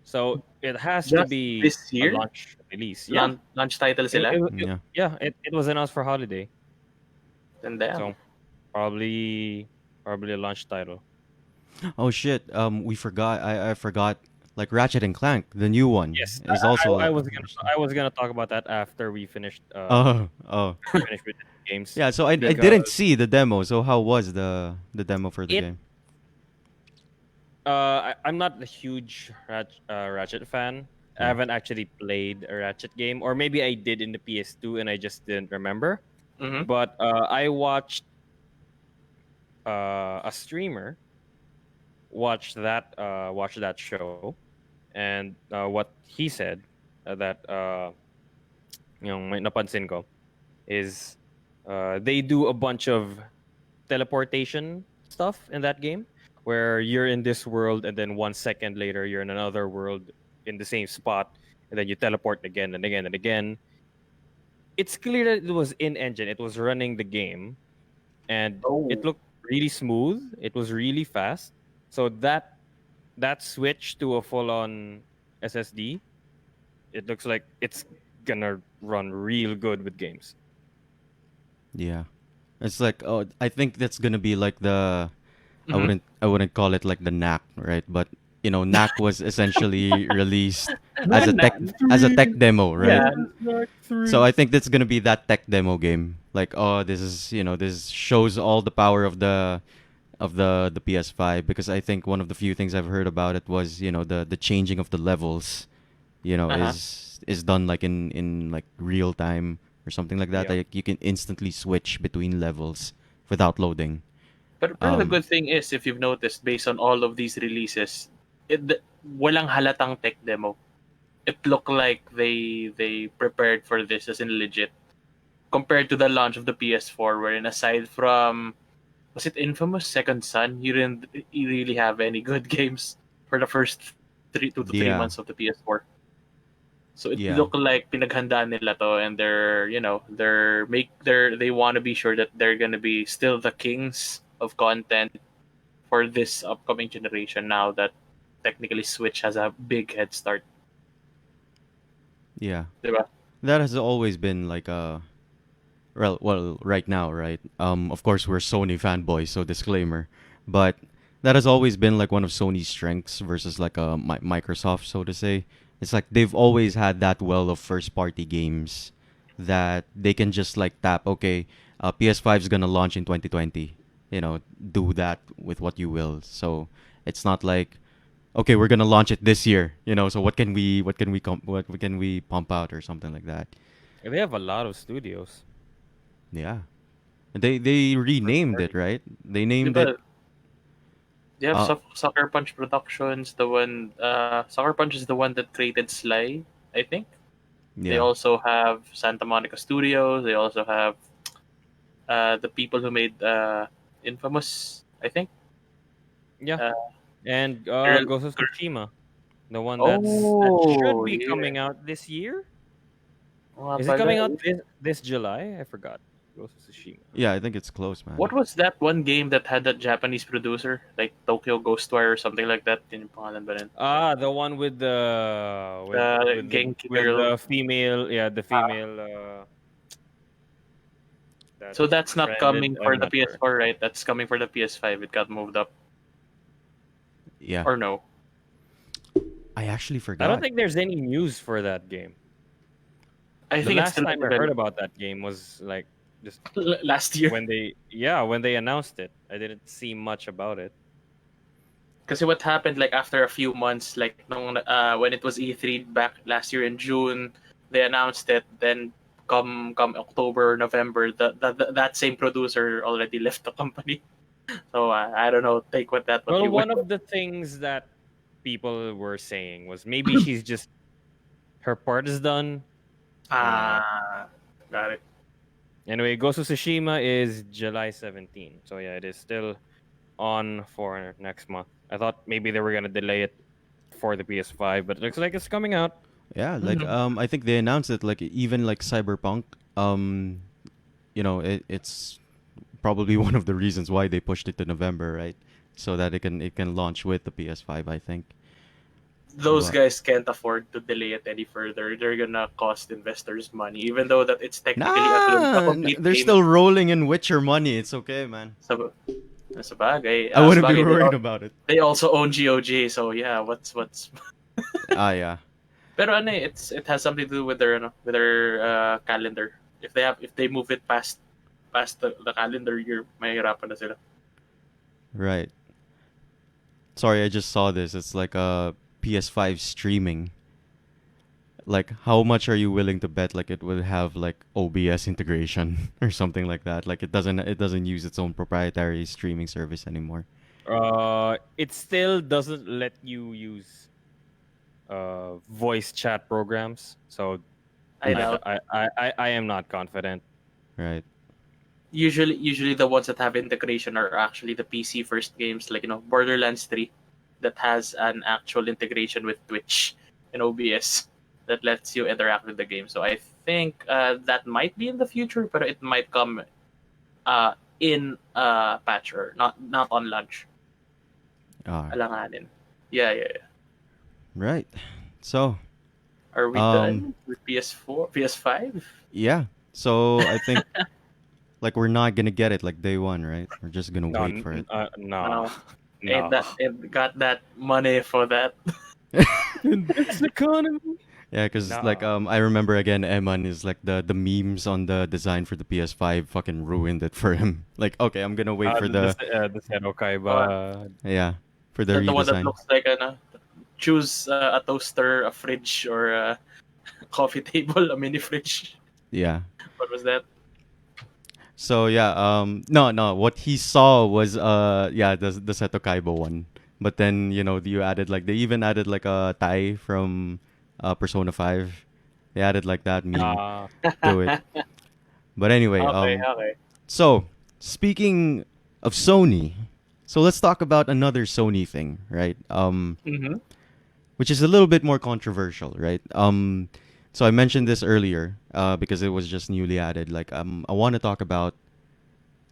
so it has to Just be this a year, launch release. Yeah, launch title sila, Yeah. yeah, it was announced for holiday, and then so probably a launch title. Oh shit. We forgot. I forgot. Like Ratchet and Clank, the new one, Yes, is also. I was gonna talk about that after we finished Oh. finished with the games Yeah, so I didn't because see the demo. So how was the demo for the it game? I'm not a huge Ratchet fan. I Yeah. haven't actually played a Ratchet game, or maybe I did in the PS2 and I just didn't remember. mm-hmm. But I watched a streamer watch that show, and what he said that may napansin ko is they do a bunch of teleportation stuff in that game. where you're in this world and then 1 second later you're in another world in the same spot, and then you teleport again and again and again. It's clear that it was in engine. It was running the game, and Oh, it looked really smooth. It was really fast. So that switch to a full on SSD, it looks like it's gonna run real good with games. Yeah. It's like, oh, I think that's gonna be like the, hmm. I wouldn't call it like the knack, right? But you know, knack was essentially released as No, a no, tech demo, right? yeah. Dark So 3. I think that's gonna be that tech demo game. Like, oh, this is, this shows all the power of the PS5, because I think one of the few things I've heard about it was, the changing of the levels, Uh-huh. is done like in like real time or something like that. Yeah. Like you can instantly switch between levels without loading. But the Um, good thing is, if you've noticed, based on all of these releases, walang halatang tech demo. It looked like they prepared for this as in legit. Compared to the launch of the PS4, wherein aside from was it Infamous Second Son, you really have any good games for the first 2 to 3 yeah, months of the PS4. So it yeah, looked like pinaghandaan nila to, and they want to be sure that they're gonna be still the kings of content for this upcoming generation. Now that technically Switch has a big head start, yeah. diba? That has always been like well, right now, right? Of course, we're Sony fanboys, so disclaimer. But that has always been like one of Sony's strengths versus like Microsoft, so to say. It's like they've always had that well of first-party games that they can just like tap. Okay, PS5 is gonna launch in 2020. Do that with what you will. So it's not like, okay, we're gonna launch it this year. So what can we pump out or something like that. They have a lot of studios. Yeah. They First renamed it, party. right? They named it. Diba? They have Uh, Sucker Punch Productions. Sucker Punch is the one that created Sly, I think. They yeah, also have Santa Monica Studios. They also have the people who made Infamous, I think. Yeah. Uh, And girl, Ghost of girl. Tsushima, the one that should Oh be yeah. coming out this year. Oo nga Is it pala, coming out eh. this July? I forgot. Ghost of Tsushima. yeah. I think it's close, man. What was that one game that had that Japanese producer, like Tokyo Ghostwire or something like that? Yun yung pangalan ba nun? The one with the Genki with girl. the female, yeah, the Ah, female that so that's not befriended. coming for I'm the not sure. PS4, right? That's coming for the PS5. It got moved up, Yeah, or no? I actually I don't forgot. think there's any news for that game. I The think it's last still in time I heard development. about that game was like just Last year. when they announced it. I didn't see much about it. Kasi what happened like after a few months, like when it was E3 back last year in June, they announced it. Then come October, November, that same producer already left the company. So I don't know. Take what Well, you will. one of the things that people were saying was maybe she's just her part is done. Ah, got it. Anyway, Ghost of Tsushima is July 17. So yeah, it is still on for next month. I thought maybe they were gonna delay it for the PS5, but it looks like it's coming out. Yeah, like Mhm. I think they announced it like even like Cyberpunk. It's probably one of the reasons why they pushed it to November, right? So that it can launch with the PS5, I think. Those But guys can't afford to delay it any further. They're gonna cost investors money, even though that it's technically a complete they're game. still rolling in Witcher money. It's okay, man. Sa bagay, I wouldn't be sabagay, worried about it. they also own GOG, so yeah, what's Ah, yeah. pero ano it has something to do with their calendar. If they move it past the calendar year, mahirapan na sila. Right. Sorry, I just saw this. It's like a PS5 streaming. Like, how much are you willing to bet like it will have like OBS integration or something like that? Like it doesn't use its own proprietary streaming service anymore. It still doesn't let you use voice chat programs. So I Yeah. know. I am not confident. Right. usually the ones that have integration are actually the PC first games, like Borderlands 3, that has an actual integration with Twitch and OBS that lets you interact with the game. So I think that might be in the future, but it might come in patch, or not on launch. Ah, Alanganin. Yeah. right. So, Are we um, done with PS4, PS5? yeah. So I think like we're not gonna get it like day one, right? We're just gonna No, wait for it. no, No, no. ain't got that money for that. In this economy. Yeah, because like No. I remember again, Eman is like the memes on the design for the PS5 fucking ruined it for him. Like, okay, I'm gonna wait for The Seno Uh, Kaiba. yeah, for the the one that redesign. looks like choose a toaster, a fridge, or a coffee table, a mini fridge. Yeah. What was that? So yeah, no, what he saw was yeah, the Seto Kaiba one. But then, you added like they even added like a Tai from Persona 5. They added like that meme Uh, to it. But anyway, Okay. so speaking of Sony, so let's talk about another Sony thing, right? Mm-hmm. Which is a little bit more controversial, right? So I mentioned this earlier, because it was just newly added. Like, I want to talk about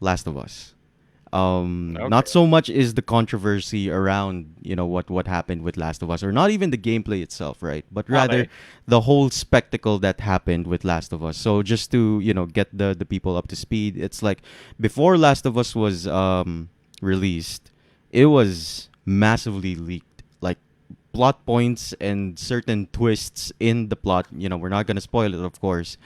Last of Us. okay. Not so much is the controversy around what happened with Last of Us, or not even the gameplay itself, right? But rather Okay. the whole spectacle that happened with Last of Us. So just to get the people up to speed, it's like before Last of Us was released, it was massively leaked. Like plot points and certain twists in the plot. We're not gonna spoil it, of course.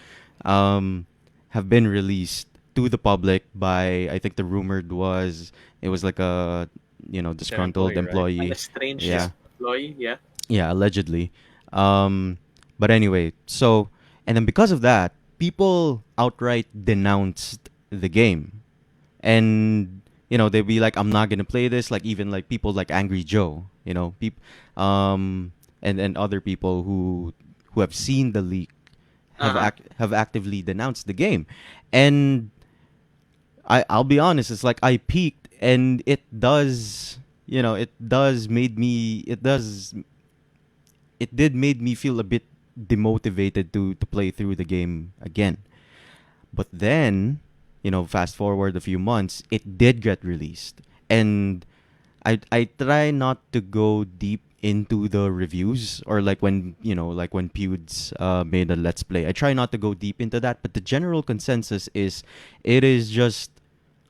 Um, have been released to the public by, I think the rumored was, it was like a It's an disgruntled employee, right? An employee. estranged Yeah, employee. Yeah. yeah, allegedly. Um, but anyway, so and then because of that, people outright denounced the game, and they'd be like, I'm not gonna play this. Like even like people like Angry Joe, and other people who have seen the leak Uh-huh. have actively denounced the game. And I'll be honest, it's like I peaked, and it does, it did made me feel a bit demotivated to play through the game again. But then, fast forward a few months, it did get released. And I try not to go deep into the reviews, or like when Pewds made a let's play. I try not to go deep into that, but the general consensus is it is just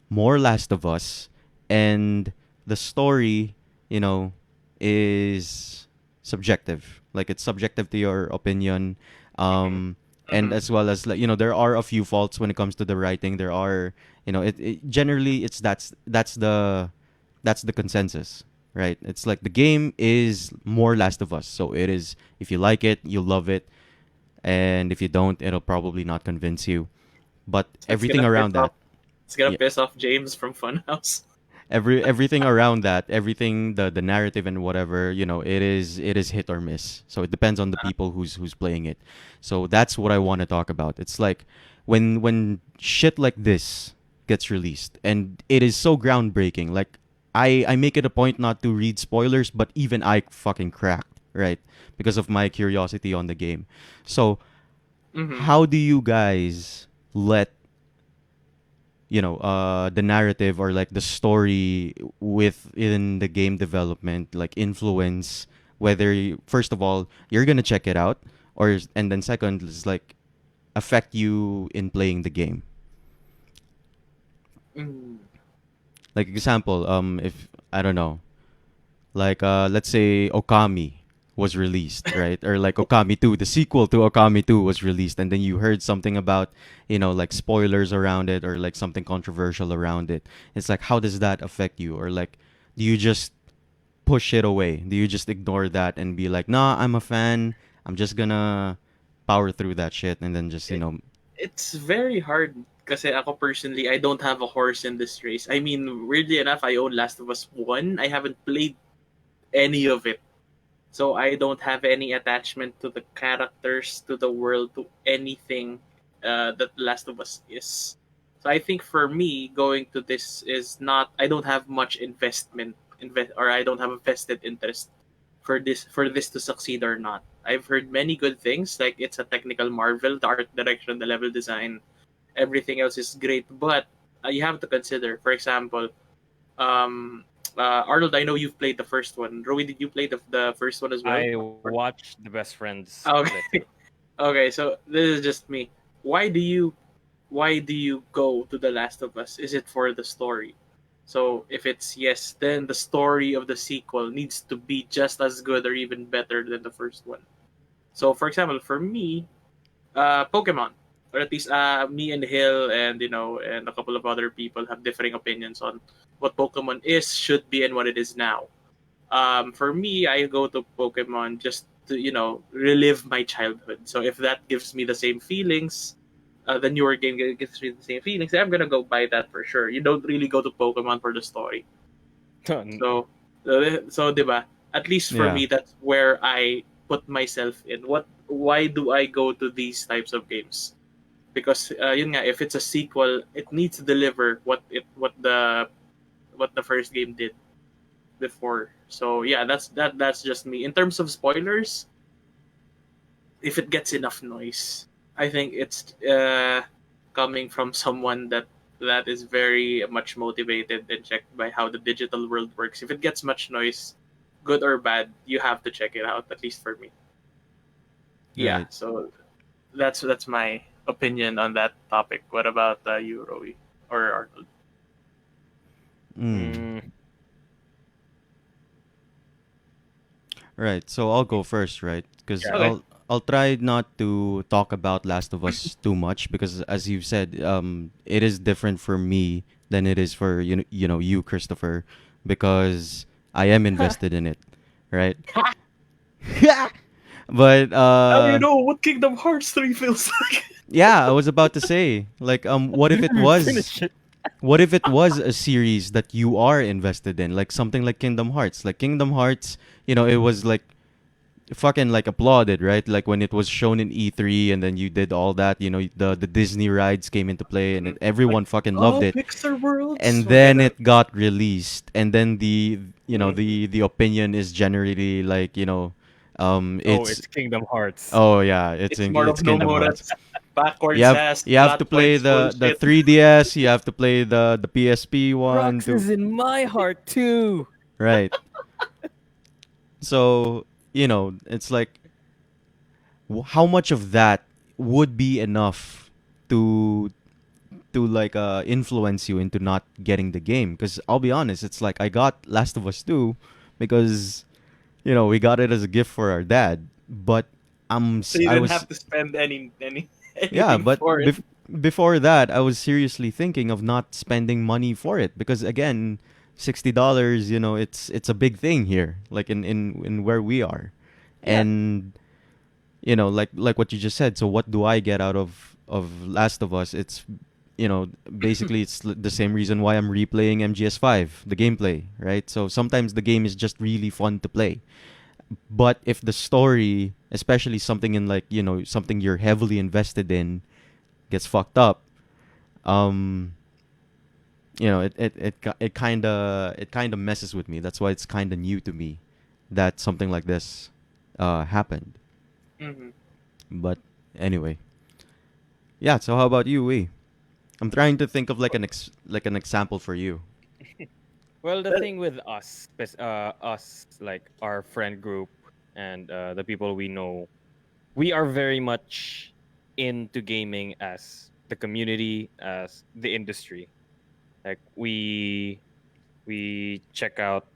more Last of Us, and the story, you know, is subjective. Like it's subjective to your opinion, Mm-hmm. and Mm-hmm. as well as like there are a few faults when it comes to the writing. There are, it generally it's that's the consensus, right? It's like the game is more Last of Us, so it is. If you like it, you'll love it, and if you don't, it'll probably not convince you. But So it's everything gonna piss around off. that, It's gonna yeah, piss off James from Funhouse. everything around that, everything the narrative and whatever, it is hit or miss. So it depends on the people who's playing it. So that's what I want to talk about. It's like when shit like this gets released and it is so groundbreaking. Like I make it a point not to read spoilers, but even I fucking cracked, right? Because of my curiosity on the game. So Mm-hmm. how do you guys let the narrative or like the story within the game development like influence whether first of all you're gonna check it out, and then second is like affect you in playing the game. Mm-hmm. Like example, if I don't know, like let's say Okami was released, right? Or like Okami 2, the sequel to Okami 2 was released, and then you heard something about, like spoilers around it or like something controversial around it. It's like how does that affect you? Or like do you just push it away? Do you just ignore that and be like, "Nah, I'm a fan. I'm just gonna power through that shit," and then just, It's very hard kasi ako personally, I don't have a horse in this race. I mean, weirdly enough, I own Last of Us 1. I haven't played any of it. So I don't have any attachment to the characters, to the world, to anything that Last of Us is. So I think for me, going to this is not. I don't have much or I don't have a vested interest for this to succeed or not. I've heard many good things, like it's a technical marvel, the art direction, the level design, everything else is great. But you have to consider, for example, um, Arnold. I know you've played the first one. Rowie, did you play the first one as well? I watched the best friends play Okay. too. Okay, so this is just me. Why do you why do you go to The Last of Us? Is it for the story? So if it's yes, then the story of the sequel needs to be just as good or even better than the first one. So for example, for me, Pokemon, or at least me and Hill and and a couple of other people have differing opinions on what Pokemon is, should be, and what it is now. For me, I go to Pokemon just to relive my childhood. So if that gives me the same feelings, the newer game gives me the same feelings, I'm gonna go buy that for sure. You don't really go to Pokemon for the story. So, diba? At least for Yeah. me, that's where I put myself in. Why do I go to these types of games? Because yun nga, if it's a sequel, it needs to deliver what the first game did before. So yeah, that's just me. In terms of spoilers, if it gets enough noise, I think it's coming from someone that is very much motivated and checked by how the digital world works. If it gets much noise, good or bad, you have to check it out. At least for me. Yeah. Right. So that's my opinion on that topic. What about you, Rowie or Arnold? Mm. Mm, Right. So I'll go first, right? Because yeah. Okay. I'll try not to talk about Last of Us too much because, as you've said, it is different for me than it is for you, Christopher, because I am invested in it, right? But Now you know what Kingdom Hearts 3 feels like. yeah, I was about to say, like, what if it was Finish it. what if it was a series that you are invested in, like something like Kingdom Hearts? Like Kingdom Hearts, it was like fucking like applauded, right? Like when it was shown in E3 and then you did all that, the Disney rides came into play and Like, everyone fucking loved oh, it. Pixar Worlds. And Okay, then it got released and then the opinion is generally like, Oh, it's it's Kingdom Hearts. oh yeah, it's it's more it's of Kingdom Hearts. Nomura's backwards ass You have to plot play points the bullshit. 3DS, you have to play the PSP one Rocks to is in my heart too. right. So, it's like how much of that would be enough to like influence you into not getting the game? Because I'll be honest, it's like I got Last of Us 2 because we got it as a gift for our dad, but So you I didn't was have to spend any yeah, anything but for it. before that I was seriously thinking of not spending money for it because again, $60, it's a big thing here, like in where we are. Yeah. And like what you just said, so what do I get out of Last of Us? It's basically it's the same reason why I'm replaying MGS5, the gameplay, right? So sometimes the game is just really fun to play. But if the story, especially something in like, something you're heavily invested in, gets fucked up, um it kind of messes with me. That's why it's kind of new to me that something like this happened. Hmm. But anyway, yeah. So how about you, Wei? I'm trying to think of like like an example for you. Well, the Well, thing with us, like our friend group and the people we know, we are very much into gaming as the community, as the industry. Like we check out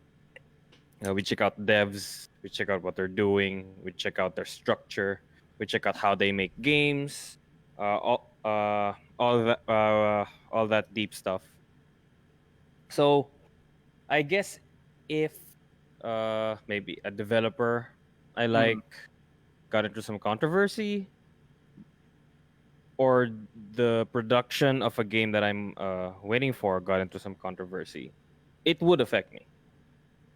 devs, we check out what they're doing, we check out their structure, we check out how they make games, all that deep stuff. So I guess if maybe a developer I mhm. like got into some controversy, or the production of a game that I'm waiting for got into some controversy, it would affect me.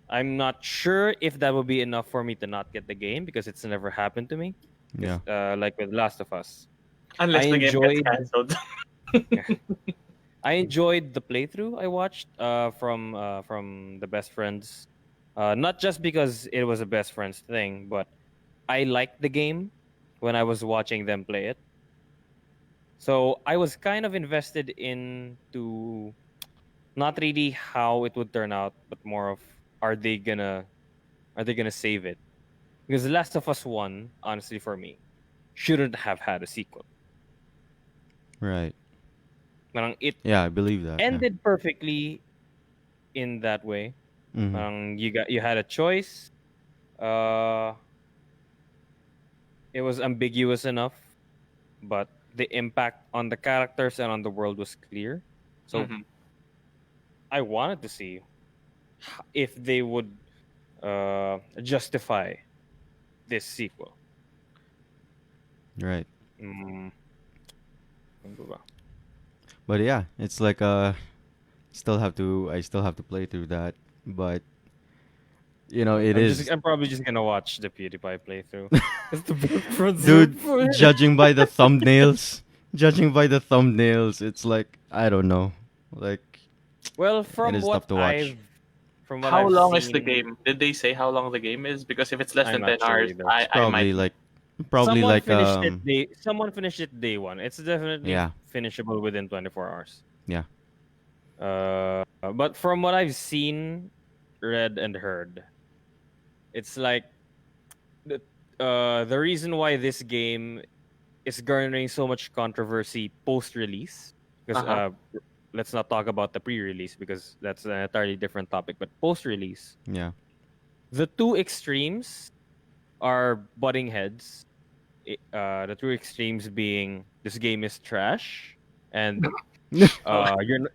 I'm not sure if that would be enough for me to not get the game because it's never happened to me. Yeah. Because like with Last of Us, I Unless the game gets enjoyed cancelled. I enjoyed the playthrough I watched from the best friends. Not just because it was a best friends thing, but I liked the game when I was watching them play it. So I was kind of invested into not really how it would turn out, but more of are they gonna save it? Because The Last of Us One, honestly, for me, shouldn't have had a sequel. Right. Parang it Yeah, I believe that. Yeah. ended perfectly in that way. Mm-hmm. You had a choice. Uh, it was ambiguous enough, but the impact on the characters and on the world was clear. So Mm-hmm. I wanted to see if they would justify this sequel. Right. Mm, ano ba? But yeah, it's like I still have to play through that, but it is. I'm probably just gonna watch the PewDiePie playthrough. It's the best friends Dude, for it. judging by the thumbnails, it's like I don't know. Like Well, it is tough to watch. from what How I've long is the seen, game? Did they say how long the game is? Because if it's less I'm than not 10 sure hours, either. It's I might. probably like Someone finished it day one. It's definitely yeah, finishable within 24 hours. yeah. But from what I've seen, read, and heard, it's like the the reason why this game is garnering so much controversy post release, because Uh huh. let's not talk about the pre release because that's an entirely different topic. But post release, Yeah. the two extremes are butting heads. The two extremes being this game is trash, and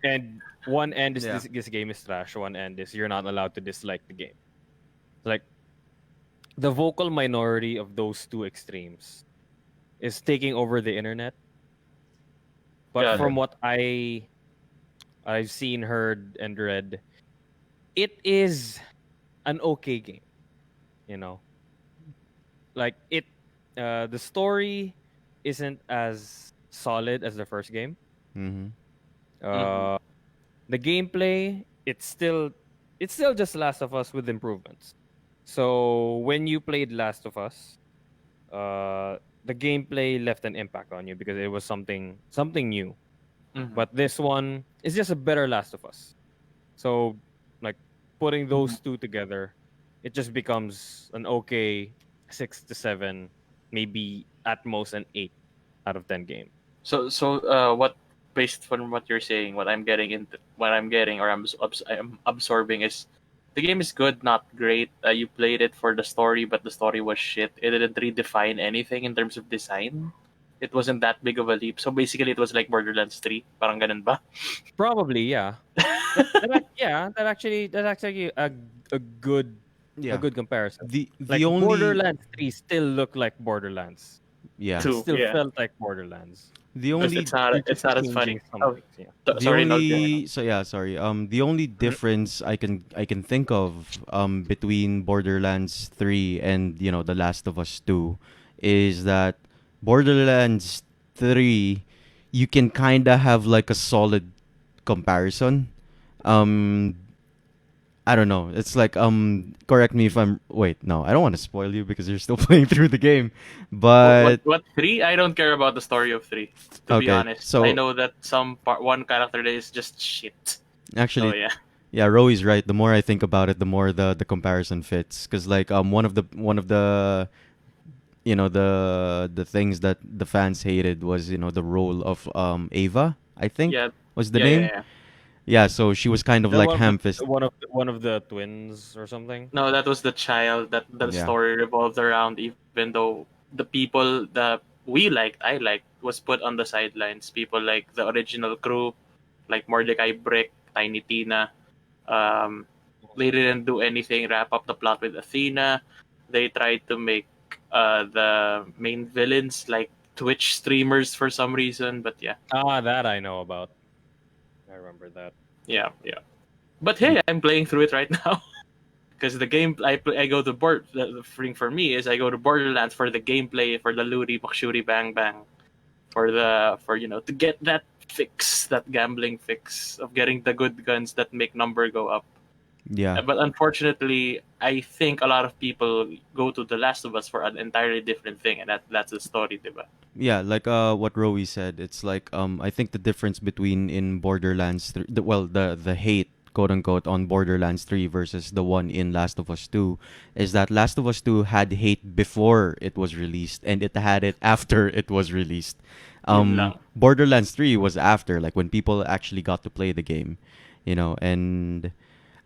and one end is Yeah. this game is trash. One end is you're not allowed to dislike the game. Like the vocal minority of those two extremes is taking over the internet. But Got it. from what I've seen, heard, and read, it is an okay game. You know, like the story isn't as solid as the first game. Mhm. Mm-hmm. Uh, the gameplay, it's still just Last of Us with improvements. So when you played Last of Us, the gameplay left an impact on you because it was something new. Mm-hmm. But this one is just a better Last of Us. So like putting Mm-hmm. those two together, it just becomes an okay 6 to 7, maybe at most an 8 out of 10 game. What based on what you're saying, what I'm getting, or I'm absorbing is the game is good, not great. You played it for the story, but the story was shit. It didn't redefine anything in terms of design. It wasn't that big of a leap. So basically, it was like Borderlands 3. Parang ganun ba? Probably, yeah. Yeah, that's actually a Yeah. good comparison. The Like only Borderlands 3 still looked like Borderlands. yeah. It Two. still Yeah. felt like Borderlands. The It's, only it's not. They're It's just not as changing funny. some Oh, things. Yeah. the sorry. No. Go ahead. only so yeah, sorry. The only difference I can think of between Borderlands 3 and The Last of Us 2 is that Borderlands 3 you can kind of have like a solid comparison. Um I don't know. It's like correct me if I'm wait, no. I don't want to spoil you because you're still playing through the game. But What 3? I don't care about the story of 3. To be okay. honest, I So know that one character there is just shit. So actually yeah. yeah, Roey's right. The more I think about it, the more the comparison fits. Cause like one of the the things that the fans hated was the role of Ava. I think Yeah. was the Yeah. Yeah. name. Yeah. Yeah, so she was kind of The like ham-fist. one of the twins or something. No, that was the child that the Yeah, story revolves around. Even though the people that I liked, was put on the sidelines. People like the original crew, like Mordecai Brick, Tiny Tina. Um, they didn't do anything. Wrap up the plot with Athena. They tried to make the main villains like Twitch streamers for some reason. But yeah, That I know about. I remember that. yeah. But hey, I'm playing through it right now. Because the game I go to the thing for me is I go to Borderlands for the gameplay, for the looty makshuri bang bang, for to get that fix, that gambling fix of getting the good guns that make number go up. Yeah. But unfortunately, I think a lot of people go to The Last of Us for an entirely different thing, and that's the story, diba? Yeah, like what Rowie said, it's like I think the difference between in Borderlands 3, the hate quote unquote on Borderlands 3 versus the one in Last of Us 2 is that Last of Us 2 had hate before it was released and it had it after it was released. Yun lang. Borderlands 3 was after, like when people actually got to play the game, and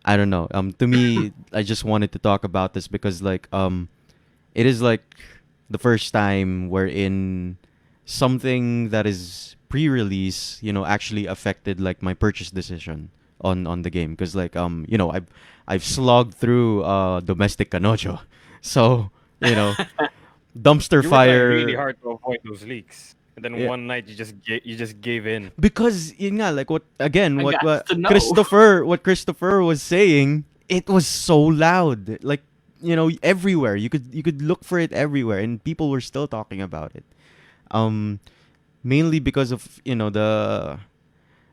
I don't know. To me, I just wanted to talk about this because like it is like the first time wherein something that is pre-release, actually affected like my purchase decision on the game because like I've slogged through domestic canojo, so you know dumpster You were trying really fire. hard to avoid those leaks, and then Yeah. one night you just gave in. Because yun nga, like what again I got what to know. Christopher was saying, it was so loud, like everywhere. You could look for it everywhere and people were still talking about it, um mainly because of the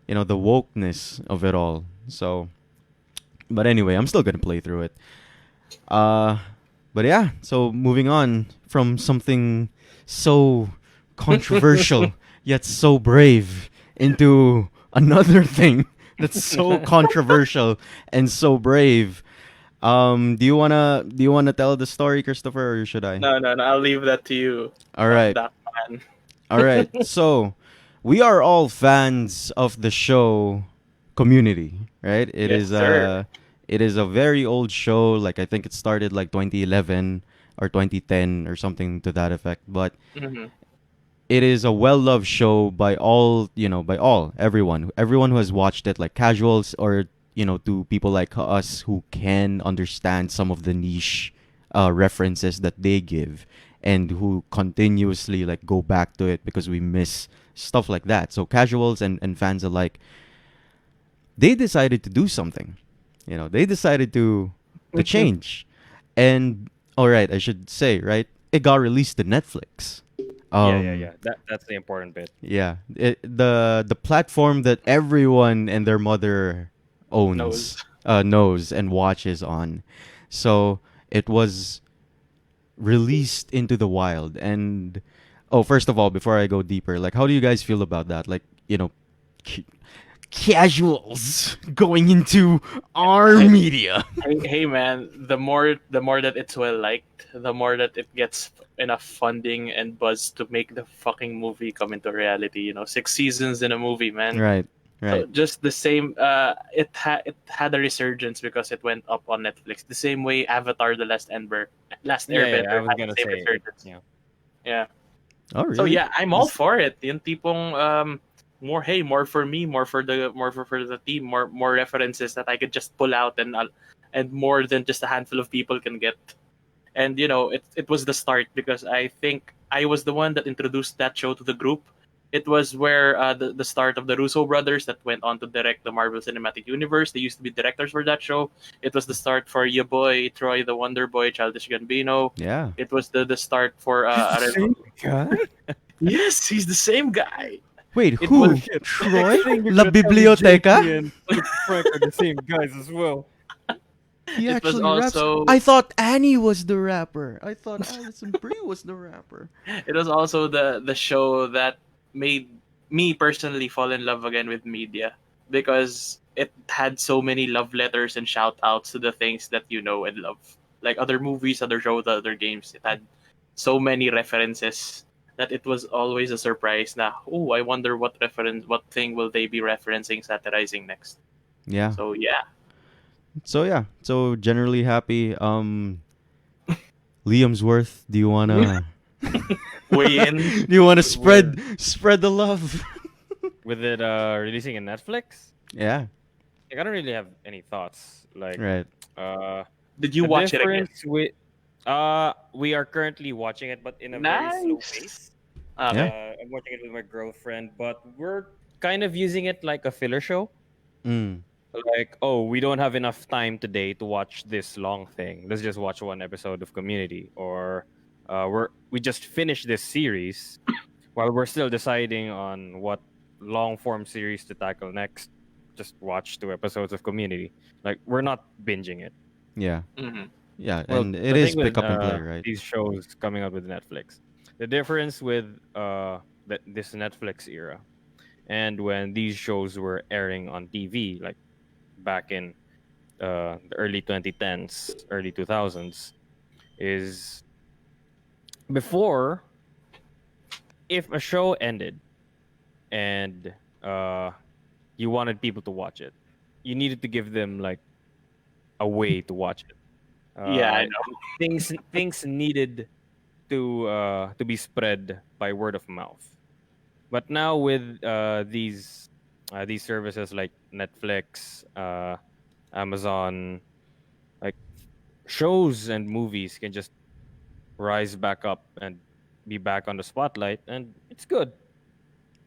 wokeness of it all. So but anyway, I'm still gonna play through it. uh but yeah, so moving on from something so controversial yet so brave into another thing that's so controversial and so brave. Do you wanna tell the story, Christopher, or should I? No, no, no. I'll leave that to you, All right. that man. All right. So, we are all fans of the show Community, right? Yes, sir. It is a very old show, like I think it started like 2011 or 2010 or something to that effect, but Hmm. it is a well-loved show by all, everyone who has watched it, like casuals or to people like us who can understand some of the niche references that they give and who continuously like go back to it because we miss stuff like that. So casuals and fans alike, they decided to do something. They decided to change. And all right, I should say, right? It got released to Netflix. Um Yeah. That's the important bit. yeah, the platform that everyone and their mother Knows. knows and watches on. So it was released into the wild. And oh, first of all, before I go deeper, like how do you guys feel about that? Like, ca- casuals going into our Hey, media. hey, man. The more that it's well liked, the more that it gets enough funding and buzz to make the fucking movie come into reality. 6 seasons in a movie, man. Right. So Right. just the same, it had a resurgence because it went up on Netflix. The same way Avatar: The Last Yeah. I Airbender was had the gonna same say it. resurgence. Yeah. Oh, So really? yeah, I'm all This for it. Yung tipong more for me, more for the team, more references that I could just pull out and more than just a handful of people can get. And it was the start because I think I was the one that introduced that show to the group. It was where the start of the Russo brothers that went on to direct the Marvel Cinematic Universe. They used to be directors for that show. It was the start for your boy Troy the Wonder Boy, Childish Gambino. yeah. It was the start for He's the same guy. yes, he's the same guy. Wait, It was who? Shit. Troy? Next thing you're La gonna tell me JP Biblioteca? and Frank are the same guys as well. He it was actually raps. also I thought Annie was the rapper. I thought Alison Brie was the rapper. it was also the show that made me personally fall in love again with media because it had so many love letters and shout outs to the things that you know and love. Like other movies, other shows, other games. It had so many references that it was always a surprise na, oh, I wonder what thing will they be referencing, satirizing next. Yeah. So yeah. So yeah. So generally happy. Liam's worth. Do you wanna? Weigh in. Do you wanna spread the love? With it releasing in Netflix, Yeah. like, I don't really have any thoughts. Like, Right. uh, Did you the watch it again? difference with we are currently watching it, but in a very slow Nice. pace. Yeah. Okay. I'm watching it with my girlfriend, but we're kind of using it like a filler show. Mm. Like, oh, we don't have enough time today to watch this long thing. Let's just watch one episode of Community, or we just finished this series while we're still deciding on what long form series to tackle next, just watch 2 episodes of Community. Like we're not binging it. Yeah. Mm-hmm. Yeah, Well, and it the is thing pick with up and play, right? these shows coming out with Netflix, the difference with this Netflix era and when these shows were airing on TV, like back in the early 2010s, early 2000s, is before, if a show ended and you wanted people to watch it, you needed to give them like a way to watch it. Yeah, I Uh, know. things needed to be spread by word of mouth. But now with these services like Netflix, Amazon, like shows and movies can just rise back up and be back on the spotlight, and it's good.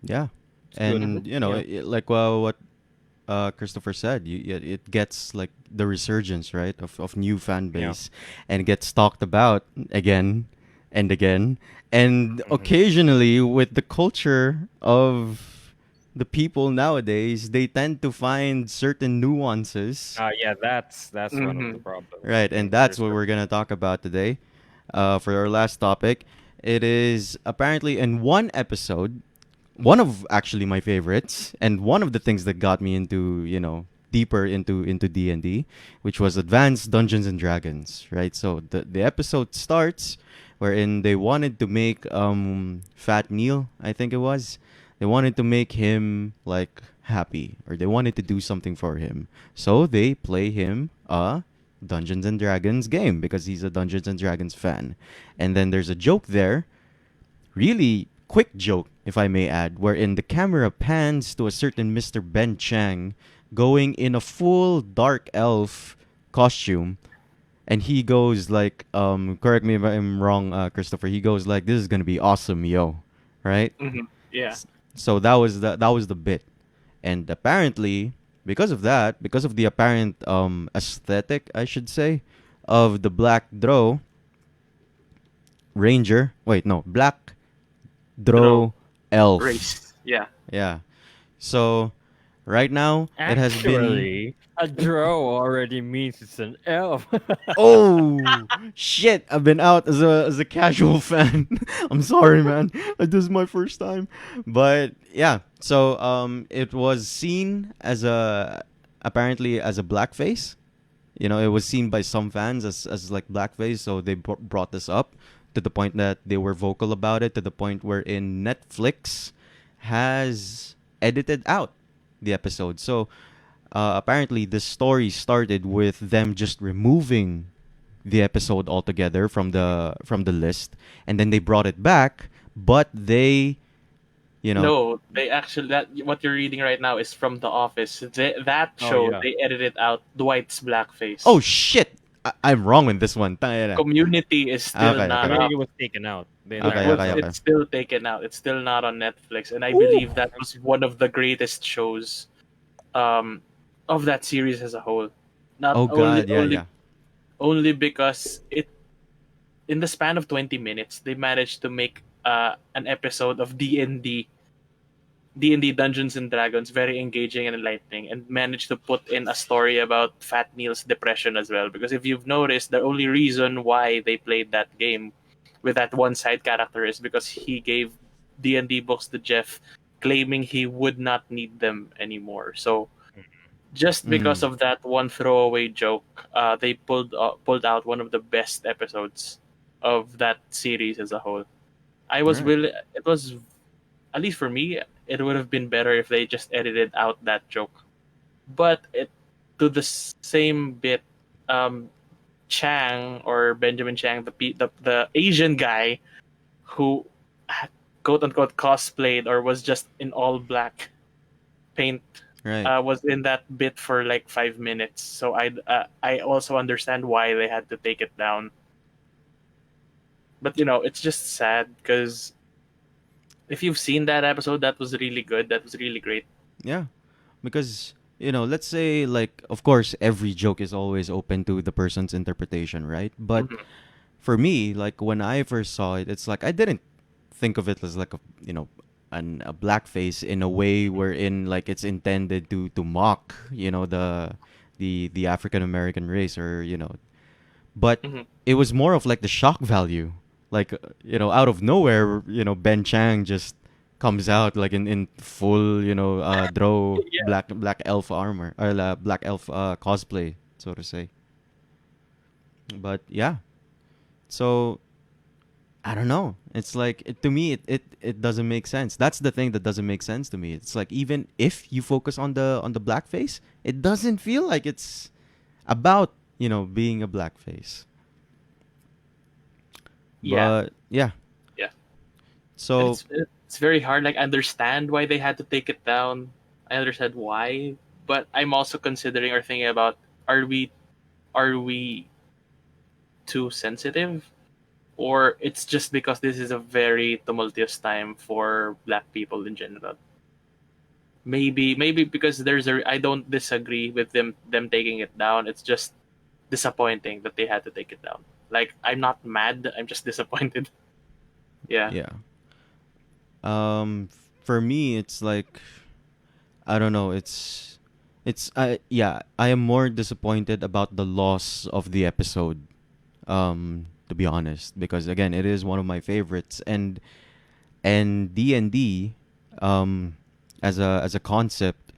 Yeah. It's good. Mm-hmm. And Yeah. like what Christopher said, it gets like the resurgence, right, of new fan Yeah. base, and gets talked about again and again, and Hmm. occasionally with the culture of the people nowadays, they tend to find certain nuances, Yeah, that's one of Mm-hmm. the problems. right, and There's that's what we're gonna talk about today. For our last topic, it is apparently in one episode, one of actually my favorites, and one of the things that got me into deeper into D&D, which was Advanced Dungeons and Dragons, right? So the episode starts wherein they wanted to make Fat Neil, I think it was. They wanted to make him like happy, or they wanted to do something for him. So they play him a Dungeons and Dragons game because he's a Dungeons and Dragons fan. And then there's a joke there, really quick joke, if I may add, wherein the camera pans to a certain Mr. Ben Chang going in a full dark elf costume, and he goes like, correct me if I'm wrong, Christopher. He goes like, "This is gonna be awesome, yo," right? Mm-hmm. Yeah. So that was the bit, and apparently because of that, because of the apparent aesthetic, I should say, of the Black Dro Ranger. Wait, no, Black Draw Dro Elf. race. Yeah. Yeah. So right now it has been. actually a draw already means it's an elf. Oh shit! I've been out as a casual fan. I'm sorry, man. This is my first time, but yeah. So it was seen as a apparently as a blackface. It was seen by some fans as like blackface, so they brought this up to the point that they were vocal about it, to the point wherein Netflix has edited out the episode. So apparently, the story started with them just removing the episode altogether from the list, and then they brought it back, but they, you know, No, they actually that what you're reading right now is from The Office. That Oh show yeah. they edited out Dwight's blackface. oh shit, I'm wrong with this one. Tangina. Community is still Okay, not okay. up. Community was taken out. The It Okay, entire was okay, okay. it's still taken out. It's still not on Netflix, and I Ooh. believe that was one of the greatest shows um of that series as a whole. Not Oh only god, yeah, only yeah. only because it in the span of 20 minutes they managed to make an episode of D&D Dungeons and Dragons very engaging and enlightening, and managed to put in a story about Fat Neil's depression as well. Because if you've noticed, the only reason why they played that game with that one side character is because he gave D&D books to Jeff, claiming he would not need them anymore. So just because Mm. of that one throwaway joke, they pulled out one of the best episodes of that series as a whole. I All was right. really it was at least for me, it would have been better if they just edited out that joke. But it to the same bit, um, Chang or Benjamin Chang, the Asian guy who quote unquote cosplayed or was just in all black paint, Right. was in that bit for like 5 minutes. So I also understand why they had to take it down. But it's just sad because if you've seen that episode, that was really good. That was really great. Yeah. Because let's say, like, of course every joke is always open to the person's interpretation, right? But Mhm. for me, like when I first saw it, it's like I didn't think of it as like a a blackface in a way wherein like it's intended to mock, the African American race, or but Hmm. it was more of like the shock value, like out of nowhere, Ben Chang just comes out like in full, draw Yeah. black elf armor, or black elf cosplay, so to say. But yeah, so I don't know. It's like to me, it doesn't make sense. That's the thing that doesn't make sense to me. It's like even if you focus on the blackface, it doesn't feel like it's about being a blackface. Yeah. But yeah, Yeah. And so it's very hard. Like, I understand why they had to take it down. I understand why, but I'm also considering or thinking about, are we too sensitive, or it's just because this is a very tumultuous time for Black people in general. Maybe because I don't disagree with them taking it down. It's just disappointing that they had to take it down. Like, I'm not mad. I'm just disappointed. Yeah. yeah, for me, it's like I don't know. I am more disappointed about the loss of the episode. To be honest, because again, it is one of my favorites, and D&D, as a concept,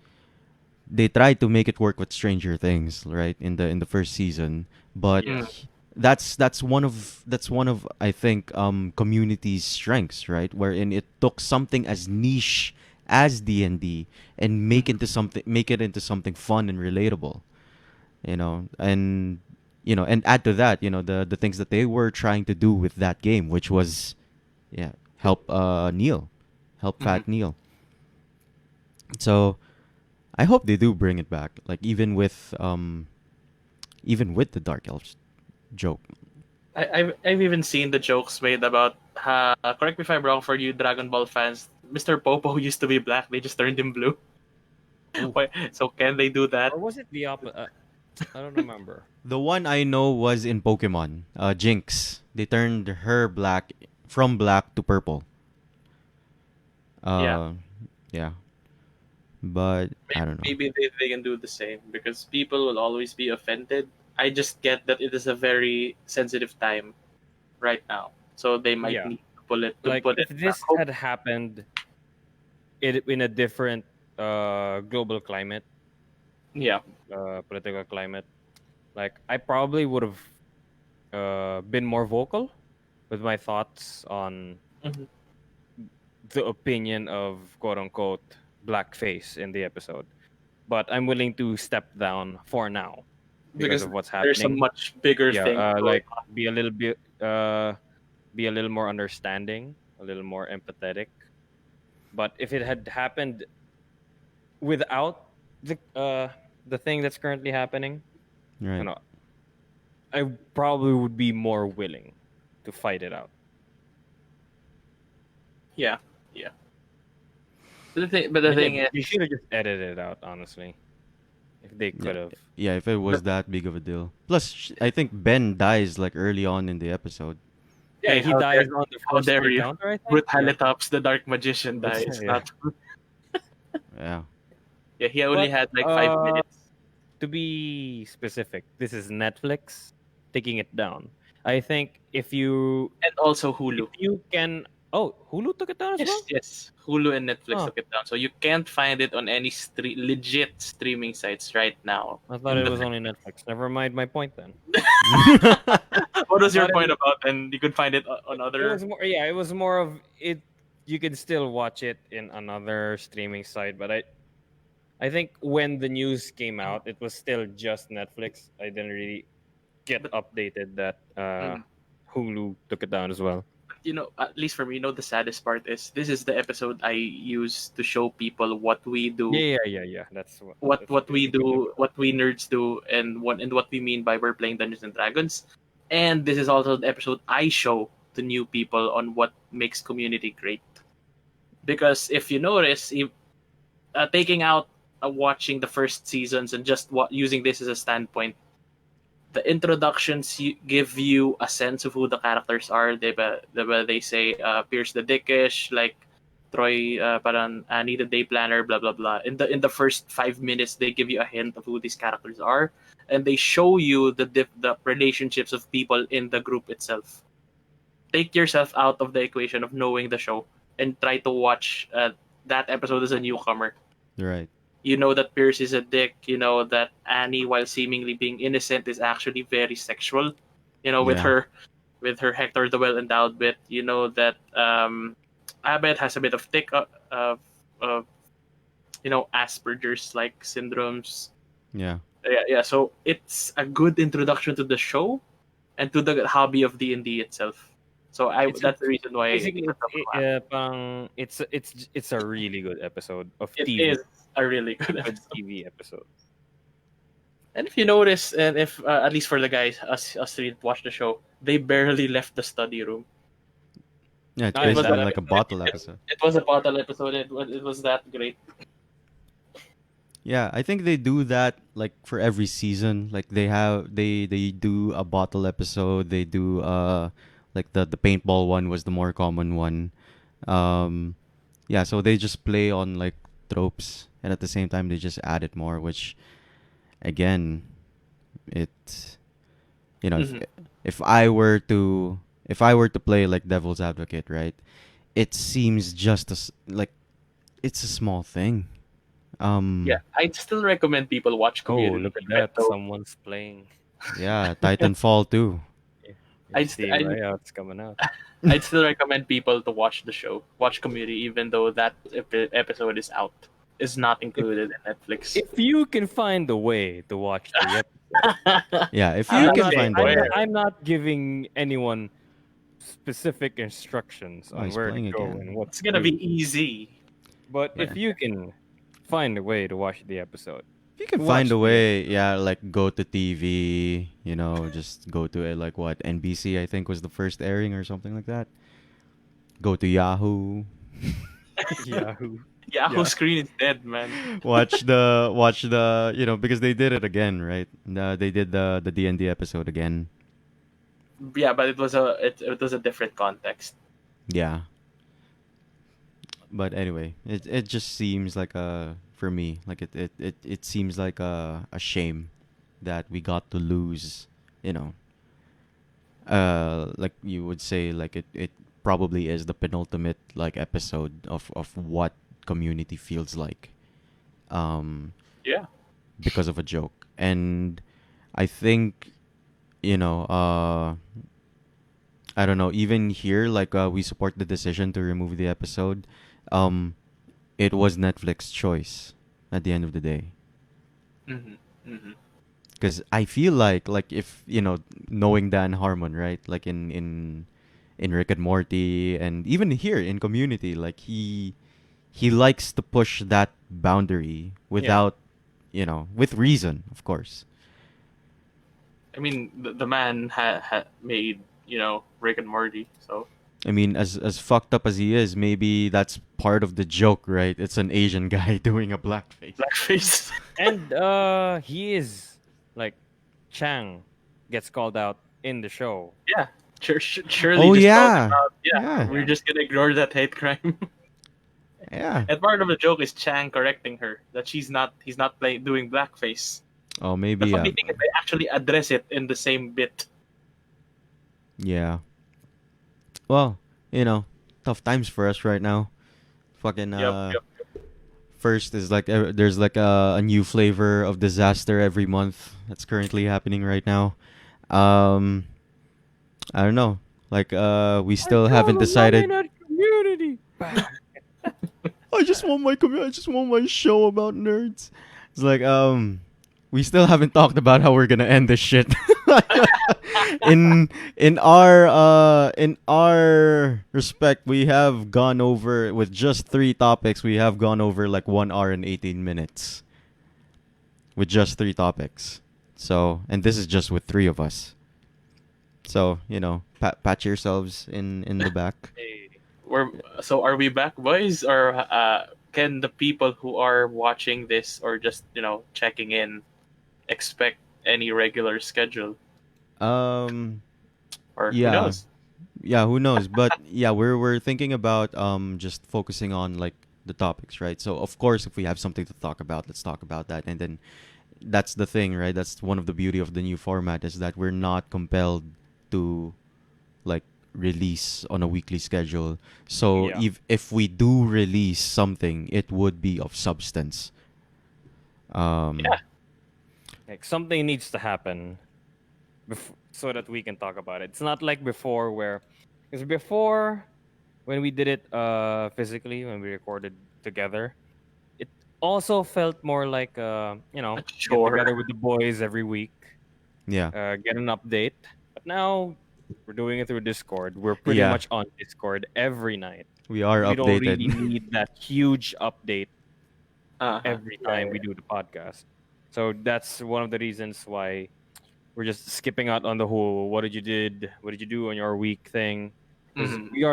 they tried to make it work with Stranger Things, right, in the first season, but Yeah. Mm. that's one of I think community's strengths, right, wherein it took something as niche as D&D and Mhm. make it into something fun and relatable, and and add to that, the things that they were trying to do with that game, which was, yeah, help Mhm. Fat Neil. So I hope they do bring it back, like even with the Dark Elves joke. I've even seen the jokes made about. Correct me if I'm wrong, for you Dragon Ball fans. Mr. Popo used to be black. They just turned him blue. Ooh. Why? So can they do that? Or was it the opposite? I don't remember. The one I know was in Pokemon, Jinx. They turned her black from black to purple. Yeah. Uh, yeah, but I don't know. Maybe they can do the same, because people will always be offended. I just get that it is a very sensitive time right now, so they might Yeah. need to pull it to Like put if it back. this had happened in a different global climate, Yeah. political climate, like I probably would have been more vocal with my thoughts on Hmm. the opinion of quote unquote blackface in the episode. But I'm willing to step down for now because Because of what's there's a happening. much bigger Yeah, thing going like on. be a little more understanding, a little more empathetic. But if it had happened without the thing that's currently happening, you Right. know, I probably would be more willing to fight it out. Yeah. Yeah. But the thing They is, should have just edited it out, honestly, if they Yeah. could have. Yeah, if it was but that big of a deal. Plus, I think Ben dies like early on in the episode. Yeah, hey, he how dies dare on the how first dare you? encounter, I think. Yeah, Brutalitops, the Dark Magician, but dies. yeah, Not. Yeah. Yeah, he only but had like 5 minutes. to be specific, this is Netflix taking it down. I think And also if Hulu. you can, Hulu took it down as Yes, well. yes. Hulu and Netflix Huh. took it down. So you can't find it on any legit streaming sites right now. I thought In it the was only Netflix. Never mind my point then. What I was your thought point about? And you could find it on it other. was more. Yeah, it was more of it. You can still watch it in another streaming site, but I think when the news came out, it was still just Netflix. I didn't really get But updated that mm, Hulu took it down as well. at least for me, the saddest part is this is the episode I use to show people what we do, Yeah. That's what we a good do, episode. what we nerds do, and what we mean by we're playing Dungeons and Dragons. And this is also the episode I show to new people on what makes community great. Because if you notice, taking out watching the first seasons and just using this as a standpoint, the introductions give you a sense of who the characters are. They say Pierce the Dickish, like Troy, parang Annie the day planner, blah blah blah. In the first 5 minutes, they give you a hint of who these characters are, and they show you the relationships of people in the group itself. Take yourself out of the equation of knowing the show and try to watch that episode as a newcomer. Right. You know that Pierce is a dick. You know that Annie, while seemingly being innocent, is actually very sexual. You know, Yeah. with her Hector the Well Endowed bit. You know that Abbott has a bit of of Asperger's like syndromes. Yeah. Yeah. So it's a good introduction to the show and to the hobby of D&D itself. So It's that's the reason why basically it's a top class. it's a really good episode of It TV, is a really good good episode. TV episode. And if you notice, and if at least for the guys, us three that watch the show, they barely left the study room. Yeah, it's Ah, in basically that like a episode, bottle It, episode. it was a bottle episode. It was that great. Yeah, I think they do that like for every season. Like they do a bottle episode. They do like the paintball one was the more common one. Um yeah, so they just play on like tropes, and at the same time they just add it more, which again, it Hmm. if I were to play like devil's advocate, right? It seems just as like it's a small thing. Yeah, Um I'd still recommend people watch oh, Community, look at even that! though Someone's playing. yeah, Titanfall too. Yeah, yeah, I'd, st- Steam I'd layout's coming out. I'd still recommend people to watch the show, watch Community, even though that episode is out, is not If included in Netflix. if you can find a way to watch the episode, Yeah, if I'm you not can saying find a I'm way. not, where. I'm not giving anyone specific instructions Oh, on he's where to playing go again. and what It's to gonna do. be easy. But Yeah. if you can find a way to watch the episode, If you can watch find a the way, episode. yeah, like go to TV, just go to it like what NBC I think was the first airing or something like that. Go to Yahoo. Yahoo. Yahoo Yeah. Screen is dead, man. watch the because they did it again, right? They did the D&D episode again. Yeah, but it was a different context. Yeah. But anyway, it just seems like for me, like it seems like a shame that we got to lose, you know. Like you would say, like it probably is the penultimate like episode of what community feels like. Um Yeah. because of a joke. And I think, you know, I don't know, even here, like we support the decision to remove the episode. Um, it was Netflix's choice at the end of the day. Hmm. Hmm. Because I feel like if knowing Dan Harmon, right, like in Rick and Morty, and even here in Community, like he likes to push that boundary Yeah. without with reason, of course. I mean, the man made Rick and Morty, so I mean, as fucked up as he is, maybe that's part of the joke, right? It's an Asian guy doing a blackface. blackface. And he is like Chang gets called out in the show. Yeah, surely Oh just called yeah, him out. Yeah, yeah, we're just gonna ignore that hate crime. yeah. And part of the joke is Chang correcting her that he's not doing blackface. Oh, The maybe funny thing is they actually address it in the same bit. yeah. Well, tough times for us right now. Fucking Yep, yep. first is like there's like a new flavor of disaster every month that's currently happening right now. Um, I don't know. Like we still haven't decided. Community. I just want my show about nerds. It's like we still haven't talked about how we're gonna end this shit. in in our respect, we have gone over with just 3 topics. We have gone over like 1 hour and 18 minutes with just 3 topics. So, and this is just with 3 of us. So pat yourselves in the back. Hey, are we back, boys, or can the people who are watching this or just checking in expect any regular schedule, Um, or who yeah. knows? yeah, who knows? But yeah, we're thinking about just focusing on like the topics, right? So of course, if we have something to talk about, let's talk about that. And then that's the thing, right? That's one of the beauty of the new format is that we're not compelled to like release on a weekly schedule. So Yeah. if we do release something, it would be of substance. Yeah. Um, Like something needs to happen so that we can talk about it. It's not like before where, because before when we did it physically when we recorded together, it also felt more like get Sure. together with the boys every week, yeah, get an update. But now we're doing it through Discord. We're pretty yeah, much on Discord every night. we are We don't really updated. need that huge update Uh-huh. every Yeah, time yeah. we do the podcast. So that's one of the reasons why we're just skipping out on the whole what did you do on your week thing, because Mhm. we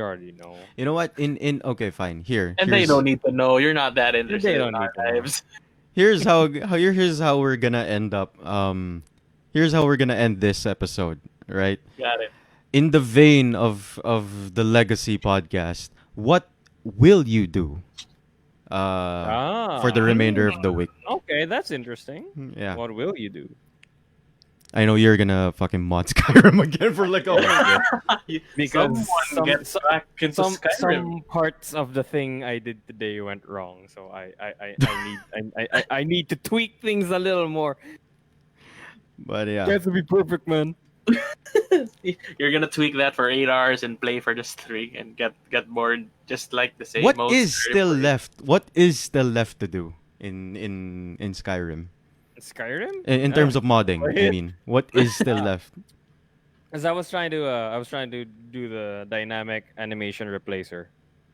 already know. You know what? In okay, fine. And they Here's don't need to know. You're not that They interested in don't our need to know. lives. here's how we're gonna end up. Here's how we're gonna end this episode, right? Got it. In the vein of the Legacy podcast, what will you do for the remainder of the week? Okay, that's interesting. Yeah. What will you do? I know you're gonna fucking mod Skyrim again for like a whole You- Because Someone gets back into Skyrim. some parts of the thing I did today went wrong, so I need to tweak things a little more. But yeah. It has to be perfect, man. You're gonna tweak that for 8 hours and play for just 3 and get bored just like the same What old is Skyrim still play. left? What is still left to do in Skyrim? Skyrim? In terms of modding, I mean, what is still left? Because I was trying to do the dynamic animation replacer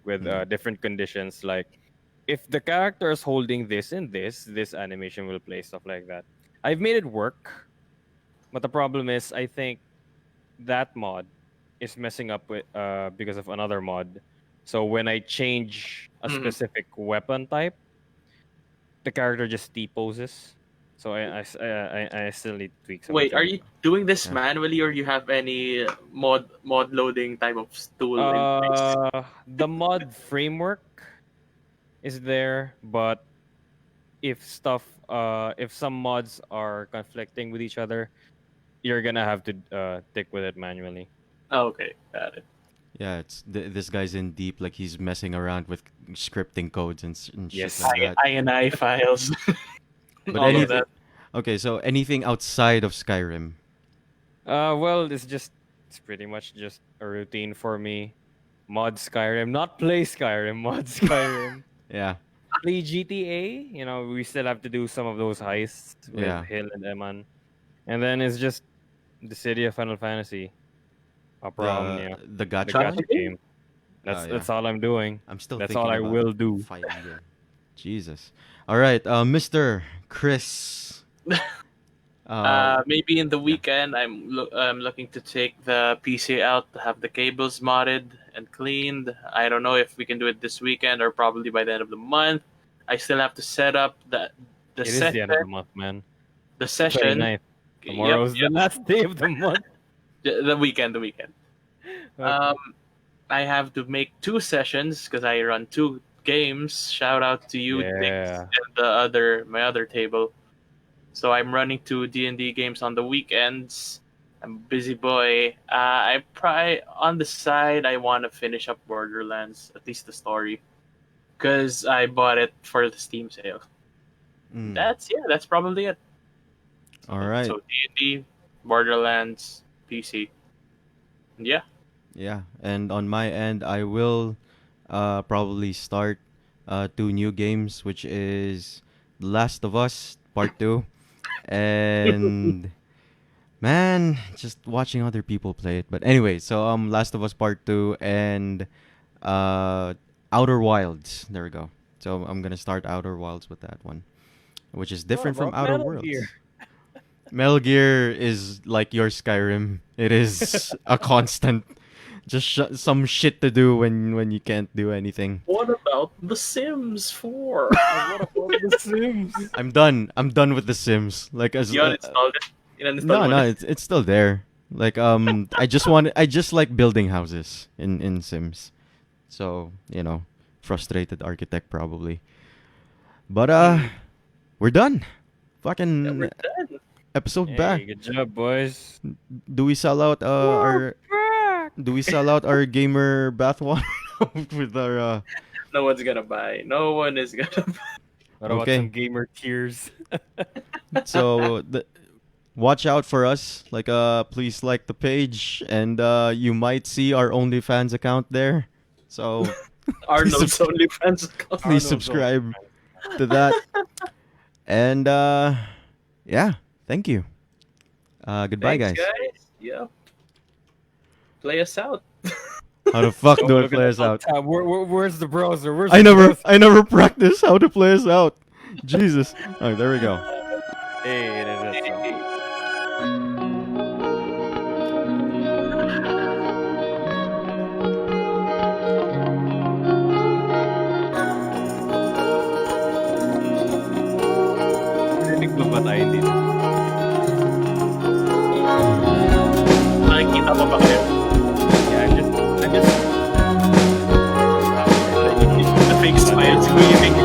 with different conditions. Like, if the character is holding this and this animation will play, stuff like that. I've made it work, but the problem is, I think that mod is messing up with because of another mod. So when I change a Mhm. specific weapon type, the character just T poses. So I still need to tweak some Wait, are things. you doing this Yeah. manually or you have any mod loading type of tool in place? The mod framework is there, but if some mods are conflicting with each other, you're gonna have to stick with it manually. Oh, okay, got it. Yeah, this guy's in deep, like he's messing around with scripting codes and shit Yes. like that. INI files. But All of anything, that. okay, so anything outside of Skyrim? Well, it's pretty much just a routine for me. Mod Skyrim, not play Skyrim, mod Skyrim. Yeah, Play GTA. We still have to do some of those heists with Yeah. Hill and Eman, and then it's just the city of Final Fantasy. the The gacha. gacha Gacha game. Yeah. That's all I'm doing. I'm still That's thinking all I about will do. fighting game. Jesus. All right, Mr. Chris. Maybe in the yeah. weekend, I'm looking to take the PC out to have the cables modded and cleaned. I don't know if we can do it this weekend or probably by the end of the month. I still have to set up the It is the end of the month, man. the session. 29th. Tomorrow's the last day of the month. The weekend. Okay. I have to make 2 sessions because I run 2 games. Shout out to you, Dix, Yeah. and my other table. So I'm running 2 D&D games on the weekends. I'm a busy boy. I probably on the side I want to finish up Borderlands, at least the story, because I bought it for the Steam sale. Mm. That's probably it. All right. So D&D, Borderlands, PC. Yeah. Yeah, and on my end, I will probably start 2 new games, which is Last of Us Part 2, and man, just watching other people play it. But anyway, so Last of Us Part 2 and uh, Outer Wilds. There we go. So I'm gonna start Outer Wilds with that one, which is different from about Outer Metal Worlds. Gear? Metal Gear is like your Skyrim. It is a constant, just some shit to do when you can't do anything. What about The Sims 4? What about The Sims? I'm done. I'm done with The Sims. Like as You uninstalled it? You no, uninstalled no, it? it's still there. Like I just like building houses in Sims. So, frustrated architect probably. But we're done. Yeah, we're Fucking done. episode back. Hey, good job, boys. Do we sell out our back. do we sell out our gamer bathwater with our No one's gonna buy. No one is gonna buy. What about Okay. some gamer tears? so watch out for us. Like please like the page and you might see our OnlyFans account there. So Arnold's OnlyFans account. please Arnold's subscribe to that. And yeah, thank you. Goodbye, Thanks, guys. Yeah. Play us out. How the fuck Oh, do I look at play the us out? tab. Where's the browser? Where's I the never browser? I never practiced how to play us out. Jesus. Oh, there we go. Hey, it is it. So. Rinig ba tayo dito? Nakikita mo ba kayo? Yeah, I'm just The fake smile screaming.